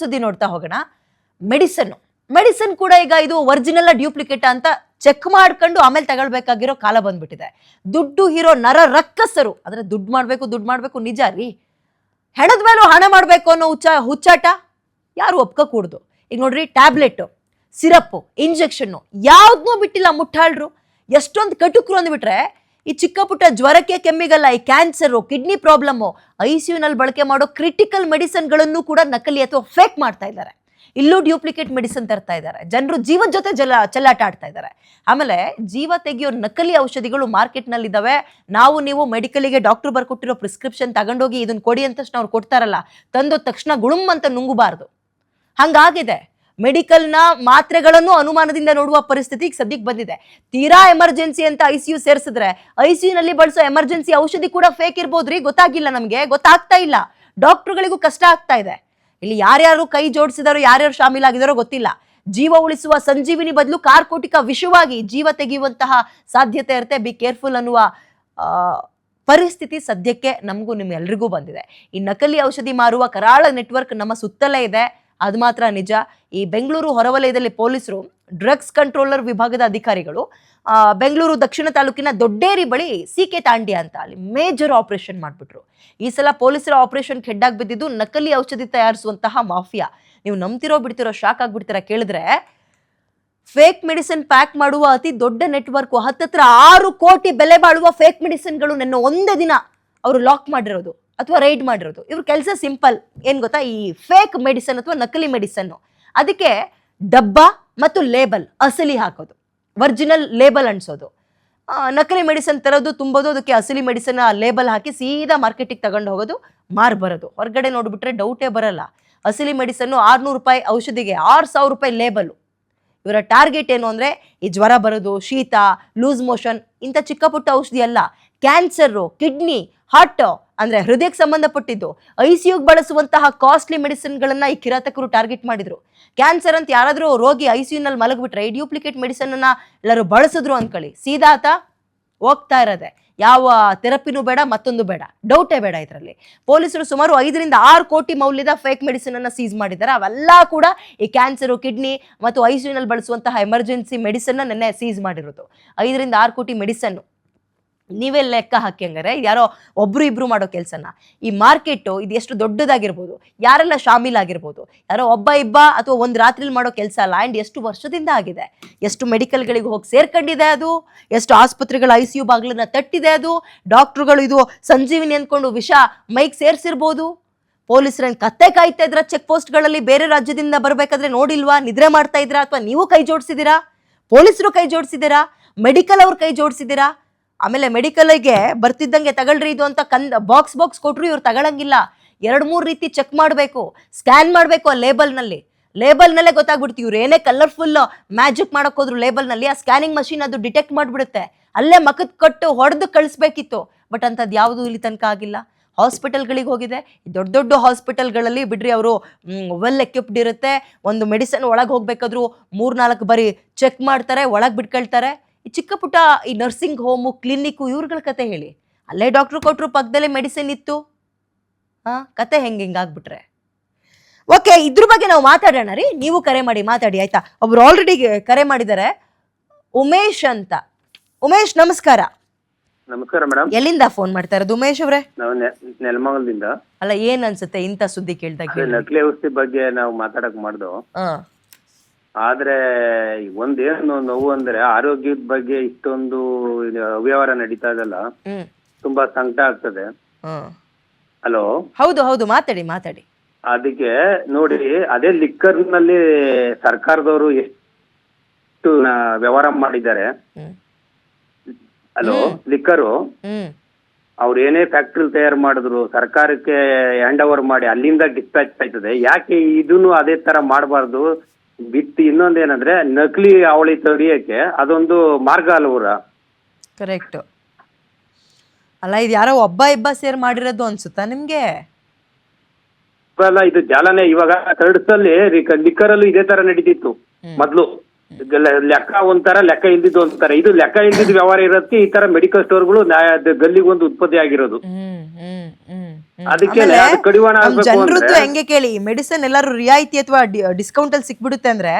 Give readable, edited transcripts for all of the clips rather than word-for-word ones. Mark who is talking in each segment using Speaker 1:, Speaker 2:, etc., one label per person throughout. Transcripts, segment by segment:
Speaker 1: ಸುದ್ದಿ ನೋಡ್ತಾ ಹೋಗೋಣ. ಮೆಡಿಸನ್ ಕೂಡ ಈಗ ಇದು ಒರಿಜಿನಲ್ ಡ್ಯೂಪ್ಲಿಕೇಟ್ ಅಂತ ಚೆಕ್ ಮಾಡ್ಕೊಂಡು ಆಮೇಲೆ ತಗೊಳ್ಬೇಕಾಗಿರೋ ಕಾಲ ಬಂದ್ಬಿಟ್ಟಿದೆ. ದುಡ್ಡು ಹೀರೋ ನರ ರಕ್ಕಸರು ಅಂದ್ರೆ ದುಡ್ಡು ಮಾಡ್ಬೇಕು ನಿಜ ರೀ. ಹೆಣದ ಮೇಲೂ ಹಣ ಮಾಡ್ಬೇಕು ಅನ್ನೋ ಹುಚ್ಚಾಟ ಯಾರು ಒಪ್ಕೂಡ್ದು. ಈಗ ನೋಡ್ರಿ, ಟ್ಯಾಬ್ಲೆಟ್, ಸಿರಪ್, ಇಂಜೆಕ್ಷನ್ ಯಾವ್ದನ್ನೂ ಬಿಟ್ಟಿಲ್ಲ ಮುಟ್ಟಾಳ್ರು. ಎಷ್ಟೊಂದು ಕಟುಕರು ಅಂದ್ಬಿಟ್ರೆ ಈ ಚಿಕ್ಕ ಪುಟ್ಟ ಜ್ವರಕ್ಕೆ ಕೆಮ್ಮಿಗಲ್ಲ, ಈ ಕ್ಯಾನ್ಸರು, ಕಿಡ್ನಿ ಪ್ರಾಬ್ಲಮ್ಮು, ಐಸಿಯುನಲ್ಲಿ ಬಳಕೆ ಮಾಡೋ ಕ್ರಿಟಿಕಲ್ ಮೆಡಿಸಿನ್ಗಳನ್ನು ಕೂಡ ನಕಲಿ ಅಥವಾ ಫೇಕ್ ಮಾಡ್ತಾ ಇದ್ದಾರೆ. ಇಲ್ಲೂ ಡ್ಯೂಪ್ಲಿಕೇಟ್ ಮೆಡಿಸಿನ್ ತರ್ತಾ ಇದ್ದಾರೆ. ಜನರು ಜೀವದ ಜೊತೆ ಚೆಲ್ಲಾಟ ಆಡ್ತಾ ಇದ್ದಾರೆ. ಆಮೇಲೆ ಜೀವ ತೆಗೆಯೋ ನಕಲಿ ಔಷಧಿಗಳು ಮಾರ್ಕೆಟ್ನಲ್ಲಿ ಇದಾವೆ. ನೀವು ಮೆಡಿಕಲಿಗೆ ಡಾಕ್ಟರ್ ಬರ್ಕೊಟ್ಟಿರೋ ಪ್ರಿಸ್ಕ್ರಿಪ್ಷನ್ ತಗೊಂಡೋಗಿ ಇದನ್ನ ಕೊಡಿ ಅಂತ ಅವ್ರು ಕೊಡ್ತಾರಲ್ಲ, ತಂದೋದ ತಕ್ಷಣ ಗುಳುಮ್ ಅಂತ ನುಂಗಬಾರ್ದು. ಹಂಗಾಗಿದೆ. ಮೆಡಿಕಲ್ನ ಮಾತ್ರೆಗಳನ್ನು ಅನುಮಾನದಿಂದ ನೋಡುವ ಪರಿಸ್ಥಿತಿಗೆ ಸದ್ಯಕ್ಕೆ ಬಂದಿದೆ. ತೀರಾ ಎಮರ್ಜೆನ್ಸಿ ಅಂತ ಐಸಿಯು ಸೇರಿಸಿದ್ರೆ ಐಸಿಯುನಲ್ಲಿ ಬಳಸೋ ಎಮರ್ಜೆನ್ಸಿ ಔಷಧಿ ಕೂಡ ಫೇಕ್ ಇರ್ಬೋದ್ರಿ. ಗೊತ್ತಾಗಿಲ್ಲ, ನಮಗೆ ಗೊತ್ತಾಗ್ತಾ ಇಲ್ಲ. ಡಾಕ್ಟರ್ಗಳಿಗೂ ಕಷ್ಟ ಆಗ್ತಾ ಇದೆ. ಇಲ್ಲಿ ಯಾರ್ಯಾರು ಕೈ ಜೋಡಿಸಿದಾರೋ, ಯಾರ್ಯಾರು ಶಾಮೀಲಾಗಿದಾರೋ ಗೊತ್ತಿಲ್ಲ. ಜೀವ ಉಳಿಸುವ ಸಂಜೀವಿನಿ ಬದಲು ಕಾರ್ಕೋಟಿಕ ವಿಷವಾಗಿ ಜೀವ ತೆಗೆಯುವಂತಹ ಸಾಧ್ಯತೆ ಇರುತ್ತೆ. ಬಿ ಕೇರ್ಫುಲ್ ಅನ್ನುವ ಪರಿಸ್ಥಿತಿ ಸದ್ಯಕ್ಕೆ ನಮಗೂ ನಿಮ್ಮೆಲ್ರಿಗೂ ಬಂದಿದೆ. ಈ ನಕಲಿ ಔಷಧಿ ಮಾರುವ ಕರಾಳ ನೆಟ್ವರ್ಕ್ ನಮ್ಮ ಸುತ್ತಲೇ ಇದೆ. ಅದು ಮಾತ್ರ ನಿಜ. ಈ ಬೆಂಗಳೂರು ಹೊರವಲಯದಲ್ಲಿ ಪೊಲೀಸರು ಡ್ರಗ್ಸ್ ಕಂಟ್ರೋಲರ್ ವಿಭಾಗದ ಅಧಿಕಾರಿಗಳು ಬೆಂಗಳೂರು ದಕ್ಷಿಣ ತಾಲೂಕಿನ ದೊಡ್ಡೇರಿ ಬಳಿ ಸಿಕೆ ತಾಂಡ್ಯ ಅಂತ ಅಲ್ಲಿ ಮೇಜರ್ ಆಪರೇಷನ್ ಮಾಡಿಬಿಟ್ರು. ಈ ಸಲ ಪೊಲೀಸರ ಆಪರೇಷನ್ ಹೆಡ್ಡಾಗಿ ಬಿದ್ದಿದ್ದು ನಕಲಿ ಔಷಧಿ ತಯಾರಿಸುವಂತಹ ಮಾಫಿಯಾ. ನೀವು ನಂಬ್ತಿರೋ ಬಿಡ್ತಿರೋ, ಶಾಕ್ ಆಗ್ಬಿಡ್ತೀರಾ ಕೇಳಿದ್ರೆ. ಫೇಕ್ ಮೆಡಿಸಿನ್ ಪ್ಯಾಕ್ ಮಾಡುವ ಅತಿ ದೊಡ್ಡ ನೆಟ್ವರ್ಕ್, ಹತ್ತತ್ರ 6 ಕೋಟಿ ಬೆಲೆ ಬಾಳುವ ಫೇಕ್ ಮೆಡಿಸಿನ್ಗಳು ನನ್ನ ಒಂದೇ ದಿನ ಅವರು ಲಾಕ್ ಮಾಡಿರೋದು ಅಥವಾ ರೈಡ್ ಮಾಡಿರೋದು. ಇವ್ರ ಕೆಲಸ ಸಿಂಪಲ್, ಏನ್ ಗೊತ್ತಾ? ಈ ಫೇಕ್ ಮೆಡಿಸನ್ ಅಥವಾ ನಕಲಿ ಮೆಡಿಸನ್, ಅದಕ್ಕೆ ಡಬ್ಬ ಮತ್ತು ಲೇಬಲ್ ಅಸಲಿ ಹಾಕೋದು, ಒರಿಜಿನಲ್ ಲೇಬಲ್ ಅಂಟಿಸೋದು. ನಕಲಿ ಮೆಡಿಸನ್ ತರೋದು, ತುಂಬೋದು, ಅದಕ್ಕೆ ಅಸಲಿ ಮೆಡಿಸನ್ ಲೇಬಲ್ ಹಾಕಿ ಸೀದಾ ಮಾರ್ಕೆಟಿಗೆ ತಗೊಂಡು ಹೋಗೋದು, ಮಾರ್ಬರೋದು. ಹೊರಗಡೆ ನೋಡ್ಬಿಟ್ರೆ ಡೌಟೇ ಬರಲ್ಲ. ಅಸಲಿ ಮೆಡಿಸನ್ 600 ರೂಪಾಯಿ ಔಷಧಿಗೆ 6000 ರೂಪಾಯಿ ಲೇಬಲ್. ಇವರ ಟಾರ್ಗೆಟ್ ಏನು ಅಂದ್ರೆ ಈ ಜ್ವರ ಬರೋದು, ಶೀತ, ಲೂಸ್ ಮೋಷನ್ ಇಂಥ ಚಿಕ್ಕ ಪುಟ್ಟ ಔಷಧಿ ಅಲ್ಲ. ಕ್ಯಾನ್ಸರು, ಕಿಡ್ನಿ, ಹಾರ್ಟ್ ಅಂದ್ರೆ ಹೃದಯಕ್ಕೆ ಸಂಬಂಧಪಟ್ಟಿದ್ದು, ಐಸಿಯುಗೆ ಬಳಸುವಂತಹ ಕಾಸ್ಟ್ಲಿ ಮೆಡಿಸಿನ್ಗಳನ್ನ ಈ ಕಿರಾತಕರು ಟಾರ್ಗೆಟ್ ಮಾಡಿದ್ರು. ಕ್ಯಾನ್ಸರ್ ಅಂತ ಯಾರಾದ್ರೂ ರೋಗಿ ಐಸಿಯುನಲ್ಲಿ ಮಲಗ್ಬಿಟ್ರೆ ಈ ಡ್ಯೂಪ್ಲಿಕೇಟ್ ಮೆಡಿಸನ್ ಅನ್ನ ಎಲ್ಲರೂ ಬಳಸಿದ್ರು ಅನ್ಕೊಳ್ಳಿ, ಸೀದಾ ಆತ ಹೋಗ್ತಾ ಇರೋದೆ. ಯಾವ ಥೆರಪಿನೂ ಬೇಡ, ಮತ್ತೊಂದು ಬೇಡ, ಡೌಟೇ ಬೇಡ. ಇದರಲ್ಲಿ ಪೊಲೀಸರು ಸುಮಾರು 5 ರಿಂದ 6 ಕೋಟಿ ಮೌಲ್ಯದ ಫೇಕ್ ಮೆಡಿಸಿನ್ ಅನ್ನ ಸೀಸ್ ಮಾಡಿದ್ದಾರೆ. ಅವೆಲ್ಲ ಕೂಡ ಈ ಕ್ಯಾನ್ಸರು, ಕಿಡ್ನಿ ಮತ್ತು ಐಸಿಯುನಲ್ಲಿ ಬಳಸುವಂತಹ ಎಮರ್ಜೆನ್ಸಿ ಮೆಡಿಸನ್ ನೆನ್ನೆ ಸೀಸ್ ಮಾಡಿರೋದು. 5 ರಿಂದ 6 ಕೋಟಿ ಮೆಡಿಸನ್. ನೀವೇ ಲೆಕ್ಕ ಹಾಕಿ ಹಂಗಾರೆ, ಯಾರೋ ಒಬ್ರು ಇಬ್ರು ಮಾಡೋ ಕೆಲಸನ. ಈ ಮಾರ್ಕೆಟು ಇದು ಎಷ್ಟು ದೊಡ್ಡದಾಗಿರ್ಬೋದು, ಯಾರೆಲ್ಲ ಶಾಮೀಲಾಗಿರ್ಬೋದು, ಯಾರೋ ಒಬ್ಬ ಇಬ್ಬ ಅಥವಾ ಒಂದು ರಾತ್ರಿಲಿ ಮಾಡೋ ಕೆಲಸ ಅಲ್ಲ. ಆ್ಯಂಡ್ ಎಷ್ಟು ವರ್ಷದಿಂದ ಆಗಿದೆ, ಎಷ್ಟು ಮೆಡಿಕಲ್ಗಳಿಗೆ ಹೋಗಿ ಸೇರ್ಕೊಂಡಿದೆ ಅದು, ಎಷ್ಟು ಆಸ್ಪತ್ರೆಗಳ ICU ಬಾಗಿಲನ್ನ ತಟ್ಟಿದೆ ಅದು. ಡಾಕ್ಟ್ರುಗಳು ಇದು ಸಂಜೀವಿನಿ ಅಂದ್ಕೊಂಡು ವಿಷ ಮೈಕ್ ಸೇರಿಸಿರ್ಬೋದು. ಪೊಲೀಸರನ್ನ ಕತ್ತೆ ಕಾಯ್ತಾ ಇದ್ರ ಚೆಕ್ ಪೋಸ್ಟ್ಗಳಲ್ಲಿ, ಬೇರೆ ರಾಜ್ಯದಿಂದ ಬರಬೇಕಾದ್ರೆ ನೋಡಿಲ್ವಾ, ನಿದ್ರೆ ಮಾಡ್ತಾ ಇದ್ರಾ, ಅಥವಾ ನೀವು ಕೈ ಜೋಡಿಸಿದ್ದೀರಾ, ಪೊಲೀಸರು ಕೈ ಜೋಡಿಸಿದ್ದೀರಾ, ಮೆಡಿಕಲ್ ಅವ್ರು ಕೈ ಜೋಡಿಸಿದ್ದೀರಾ? ಆಮೇಲೆ ಮೆಡಿಕಲ್ಗೆ ಬರ್ತಿದ್ದಂಗೆ ತಗೊಳ್ರಿ ಇದು ಅಂತ ಬಾಕ್ಸ್ ಕೊಟ್ರು ಇವ್ರು ತಗೊಳಂಗಿಲ್ಲ. 2-3 ರೀತಿ ಚೆಕ್ ಮಾಡಬೇಕು, ಸ್ಕ್ಯಾನ್ ಮಾಡಬೇಕು. ಆ ಲೇಬಲ್ನಲ್ಲೇ ಗೊತ್ತಾಗ್ಬಿಡ್ತೀವಿ. ಇವ್ರು ಏನೇ ಕಲರ್ಫುಲ್ ಮ್ಯಾಜಿಕ್ ಮಾಡಕ್ ಹೋದ್ರು ಲೇಬಲ್ನಲ್ಲಿ, ಆ ಸ್ಕ್ಯಾನಿಂಗ್ ಮಷೀನ್ ಅದು ಡಿಟೆಕ್ಟ್ ಮಾಡಿಬಿಡುತ್ತೆ. ಅಲ್ಲೇ ಮಕದ್ ಕಟ್ಟು ಹೊಡೆದು ಕಳಿಸ್ಬೇಕಿತ್ತು. ಬಟ್ ಅಂಥದ್ದು ಯಾವುದೂ ಇಲ್ಲಿ ತನಕ ಆಗಿಲ್ಲ. ಹಾಸ್ಪಿಟಲ್ಗಳಿಗೆ ಹೋಗಿದೆ. ದೊಡ್ಡ ಹಾಸ್ಪಿಟಲ್ಗಳಲ್ಲಿ ಬಿಡ್ರಿ, ಅವರು ವೆಲ್ ಎಕ್ವಿಪ್ಡ್ ಇರುತ್ತೆ. ಒಂದು ಮೆಡಿಸಿನ್ ಒಳಗೆ ಹೋಗ್ಬೇಕಾದ್ರೂ 3-4 ಬಾರಿ ಚೆಕ್ ಮಾಡ್ತಾರೆ, ಒಳಗೆ ಬಿಟ್ಕೊಳ್ತಾರೆ. ಈ ಚಿಕ್ಕ ಪುಟ್ಟ ಈ ನರ್ಸಿಂಗ್ ಹೋಮು, ಕ್ಲಿನಿಕ್ಕು, ಇವ್ರಗಳ ಕತೆ ಹೇಳಿ. ಅಲ್ಲೇ ಡಾಕ್ಟ್ರು ಕೊಟ್ಟರು, ಪಕ್ಕದಲ್ಲೇ ಮೆಡಿಸಿನ್ ಇತ್ತು. ಕತೆ ಹಿಂಗಾಗ್ಬಿಟ್ರೆ ಓಕೆ. ಇದ್ರ ಬಗ್ಗೆ ನಾವು ಮಾತಾಡೋಣ ರೀ. ನೀವು ಕರೆ ಮಾಡಿ ಮಾತಾಡಿ, ಆಯ್ತಾ? ಒಬ್ರು ಆಲ್ರೆಡಿ ಕರೆ ಮಾಡಿದ್ದಾರೆ, ಉಮೇಶ್ ಅಂತ. ಉಮೇಶ್ ನಮಸ್ಕಾರ.
Speaker 2: ನಮಸ್ಕಾರ ಮೇಡಮ್.
Speaker 1: ಎಲ್ಲಿಂದ ಫೋನ್ ಮಾಡ್ತಾ ಇರೋದು ಉಮೇಶ್ ಅವರೇ?
Speaker 2: ನಾವು ನೆಲಮಂಗಲದಿಂದ.
Speaker 1: ಅಲ್ಲ, ಏನ್ ಅನ್ಸುತ್ತೆ ಇಂಥ ಸುದ್ದಿ ಕೇಳಿದಾಗ?
Speaker 2: ನಕಲಿ ಔಷಧಿ ಬಗ್ಗೆ ನಾವು ಮಾತಾಡಕ್ ಮಾಡ್ದು. ಆದ್ರೆ ಒಂದೇನು ನೋವು ಅಂದ್ರೆ, ಆರೋಗ್ಯದ ಬಗ್ಗೆ ಇಷ್ಟೊಂದು ಅವ್ಯವಹಾರ ನಡೀತಾ ಇದಲ್ಲ, ತುಂಬಾ ಸಂಕಟ ಆಗ್ತದೆ. ಹಲೋ,
Speaker 1: ಹೌದು ಮಾತಾಡಿ.
Speaker 2: ಅದಕ್ಕೆ ನೋಡಿ, ಅದೇ ಲಿಕ್ಕರ್ ನಲ್ಲಿ ಸರ್ಕಾರದವರು ಎಷ್ಟು ವ್ಯವಹಾರ ಮಾಡಿದ್ದಾರೆ. ಹಲೋ, ಲಿಕ್ಕರು ಅವ್ರು ಏನೇ ಫ್ಯಾಕ್ಟ್ರಿ ತಯಾರು ಮಾಡಿದ್ರು ಸರ್ಕಾರಕ್ಕೆ ಹ್ಯಾಂಡ್ ಓವರ್ ಮಾಡಿ ಅಲ್ಲಿಂದ ಡಿಸ್ಪ್ಯಾಚ್ ಆಯ್ತದೆ. ಯಾಕೆ ಇದನ್ನು ಅದೇ ತರ ಮಾಡಬಾರ್ದು? ಬಿಟ್ಟು ಇನ್ನೊಂದೇನಂದ್ರೆ, ನಕಲಿ ಅವಳಿ ತಡಿಯಕ್ಕೆ ಅದೊಂದು ಮಾರ್ಗ ಅಲ್ವರ?
Speaker 1: ಕರೆಕ್ಟ್ ಅಲ್ಲ, ಇದು ಯಾರೋ ಒಬ್ಬ ಇಬ್ಬ ಸೇರ್ ಮಾಡಿರೋದು ಅನ್ಸುತ್ತಾ ನಿಮ್ಗೆ?
Speaker 2: ಅಲ್ಲ, ಇದು ಜಾಲನೆ. ಇವಾಗ ಥರ್ಡ್ಸ್ ಅಲ್ಲಿ ಲಿಕ್ಕರ್ ಅಲ್ಲೂ ಇದೇ ತರ ನಡೀತಿತ್ತು ಮೊದ್ಲು. ಲೆಕ್ಕ ಒಂಥರ, ಲೆಕ್ಕ ಇಲ್ದಿದ್ದು ಒಂಥರ. ಇದು ಲೆಕ್ಕ ಇಲ್ದಿದ್ದು ವ್ಯವಹಾರ ಇರೋದಕ್ಕೆ ಈ ತರ ಮೆಡಿಕಲ್ ಸ್ಟೋರ್ಗಳು ಗಲ್ಲಿಗೊಂದು ಉತ್ಪತ್ತಿ ಆಗಿರೋದು. ಅದಕ್ಕೆ ಕಡಿವಾಣ ಆಗ್ಬೇಕು
Speaker 1: ಜನರದ್ದು
Speaker 2: ಅಂದ್ರೆ
Speaker 1: ಹೆಂಗೆ ಕೇಳಿ, ಮೆಡಿಸಿನ್ ಎಲ್ಲರೂ ರಿಯಾಯಿತಿ ಅಥವಾ ಡಿಸ್ಕೌಂಟ್ ಅಲ್ಲಿ ಸಿಕ್ಬಿಡುತ್ತೆ ಅಂದ್ರೆ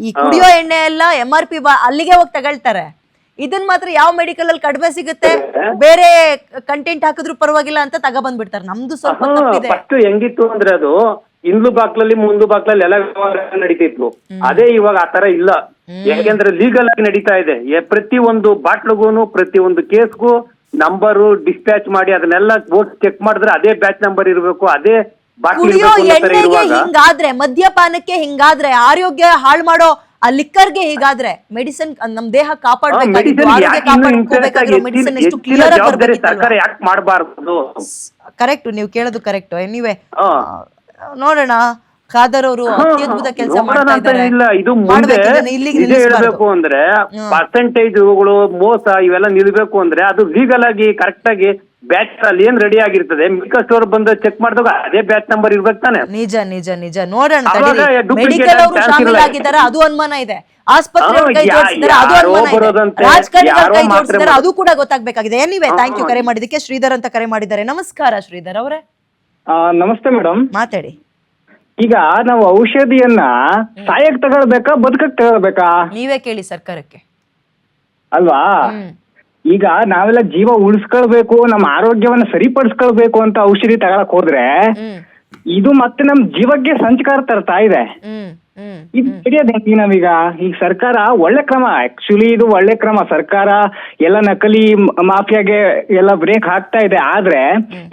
Speaker 1: ಈ ಕುಡಿಯೋ ಎಣ್ಣೆ ಎಲ್ಲ MRP ಅಲ್ಲಿಗೆ ಹೋಗಿ ತಗೊಳ್ತಾರೆ. ಇದನ್ ಮಾತ್ರ ಯಾವ ಮೆಡಿಕಲ್ ಅಲ್ಲಿ ಕಡಿಮೆ ಸಿಗುತ್ತೆ, ಬೇರೆ ಕಂಟೆಂಟ್ ಹಾಕಿದ್ರು ಪರವಾಗಿಲ್ಲ ಅಂತ ತಗೊಬಂದ್ಬಿಡ್ತಾರೆ. ನಮ್ದು ಸ್ವಲ್ಪ ತಪ್ಪಿದೆ.
Speaker 2: ಫಸ್ಟ್ ಹೆಂಗಿತ್ತು ಅಂದ್ರೆ ಅದು ಇಂದ್ಲು ಬಾಕ್ಲಲ್ಲಿ ಮುಂದು ಬಾಕ್ಲಲ್ಲಿ ಎಲ್ಲ ವ್ಯವಹಾರ ನಡೀತಿತ್ತು. ಅದೇ ಇವಾಗ ಆತರ ಇಲ್ಲ. ಯಾಕೆಂದ್ರೆ ಲೀಗಲ್ ಆಗಿ ನಡೀತಾ ಇದೆ. ಪ್ರತಿ ಒಂದು ಬಾಟ್ಲಿಗೂನು ಪ್ರತಿ ಒಂದು ಕೇಸ್ಗೂ ನಂಬರು ಡಿಸ್ಪ್ಯಾಚ್ ಮಾಡಿ ಅದನ್ನೆಲ್ಲ ಚೆಕ್ ಮಾಡಿದ್ರೆ ಅದೇ ಬ್ಯಾಚ್ ನಂಬರ್ ಇರಬೇಕು, ಅದೇ ಬಾಟ್ಲಿ
Speaker 1: ಕುಡಿಯೋ ಎಣ್ಣೆಗೆ ಹಿಂಗಾದ್ರೆ, ಮದ್ಯಪಾನಕ್ಕೆ ಹಿಂಗಾದ್ರೆ, ಆರೋಗ್ಯ ಹಾಳು ಮಾಡೋ ಆ ಲಿಕ್ಕರ್ಗೆ ಹೀಗಾದ್ರೆ ಮೆಡಿಸಿನ್ ನಮ್ ದೇಹ ಕಾಪಾಡ್ಬೇಕಾಗಿತ್ತು, ಆರೋಗ್ಯ ಕಾಪಾಡ್ಕೋಬೇಕಾಗಿರೋ ಮೆಡಿಸಿನ್ ಎಷ್ಟು ಕ್ಲಿಯರ್ ಆಗಿ
Speaker 2: ಸರ್ಕಾರ ಯಾಕೆ ಮಾಡಬಾರ್ದು?
Speaker 1: ಕರೆಕ್ಟ್, ನೀವು ಕೇಳೋದು ಕರೆಕ್ಟ್. ಎನಿವೆ ನೋಡೋಣ. ಖಾದರ್ ಅವರು ಅತ್ಯದ್ಭುತ ಕೆಲಸ ಮಾಡ್ತಾ ಇದ್ದಾರೆ.
Speaker 2: ಇಲ್ಲ, ಇದು ಮುಂದೆ ಇದೇ ಹೇಳ್ಬೇಕು ಅಂದ್ರೆ ಪರ್ಸೆಂಟೇಜ್ಗಳು ಮೋಸ ಇವೆಲ್ಲ ನಿಲ್ಬೇಕು ಅಂದ್ರೆ ಅದು ಲೀಗಲ್ ಆಗಿ ಕರೆಕ್ಟ್ ಆಗಿ ಬ್ಯಾಚ್ ಅಲ್ಲಿ ಏನ್ ರೆಡಿ ಆಗಿರ್ತದೆ ಮೆಡಿಕಲ್ ಸ್ಟೋರ್ ಬಂದು ಚೆಕ್ ಮಾಡಿದಾಗ ಅದೇ ಬ್ಯಾಚ್ ನಂಬರ್ ಇರ್ಬೇಕು ತಾನೆ.
Speaker 1: ನಿಜ ನಿಜ ನಿಜ. ನೋಡೋಣ, ಮೆಡಿಕಲ್ ಅವರು ಶಾಮೀಲಾಗಿದ್ದಾರೆ ಅದು ಅನುಮಾನ ಇದೆ, ಆಸ್ಪತ್ರೆ ಕೈ ಜೋಡಿಸಿದ್ದಾರೆ ಅದು ಅನುಮಾನ ಇದೆ, ರಾಜಕಾರಣಿಗಳು ಕೈ ಜೋಡಿಸಿದ್ದಾರೆ ಅದು ಕೂಡ ಗೊತ್ತಾಗಬೇಕಾಗಿದೆ. ಎನಿವೆ ಥ್ಯಾಂಕ್ ಯು ಕರೆ ಮಾಡಿದಕ್ಕೆ. ಶ್ರೀಧರ್ ಅಂತ ಕರೆ ಮಾಡಿದ್ದಾರೆ. ನಮಸ್ಕಾರ ಶ್ರೀಧರ್ ಅವರೇ.
Speaker 3: ನಮಸ್ತೆ ಮೇಡಮ್,
Speaker 1: ಮಾತಾಡಿ.
Speaker 3: ಈಗ ನಾವು ಔಷಧಿಯನ್ನ ಸಾಯಕ್ ತಗೊಳ್ಬೇಕಾ ಬದುಕಕ್ ತಗೊಳ್ಬೇಕಾ?
Speaker 1: ನೀವೇ ಕೇಳಿ ಸರ್ಕಾರಕ್ಕೆ
Speaker 3: ಅಲ್ವಾ? ಈಗ ನಾವೆಲ್ಲ ಜೀವ ಉಳಿಸ್ಕೊಳ್ಬೇಕು, ನಮ್ಮ ಆರೋಗ್ಯವನ್ನ ಸರಿಪಡಿಸ್ಕೊಳ್ಬೇಕು ಅಂತ ಔಷಧಿ ತಗೊಳಕ್ ಹೋದ್ರೆ ಇದು ಮತ್ತೆ ನಮ್ ಜೀವಕ್ಕೆ ಸಂಚಕಾರ ತರ್ತಾ ಇದೆ. ಇದು ತಿಳಿಯೋದು ಹೆಂಗೆ ನಾವೀಗ? ಈಗ ಸರ್ಕಾರ ಒಳ್ಳೆ ಕ್ರಮ, ಆಕ್ಚುಲಿ ಇದು ಒಳ್ಳೆ ಕ್ರಮ. ಸರ್ಕಾರ ಎಲ್ಲ ನಕಲಿ ಮಾಫಿಯಾಗೆ ಎಲ್ಲ ಬ್ರೇಕ್ ಹಾಕ್ತಾ ಇದೆ. ಆದ್ರೆ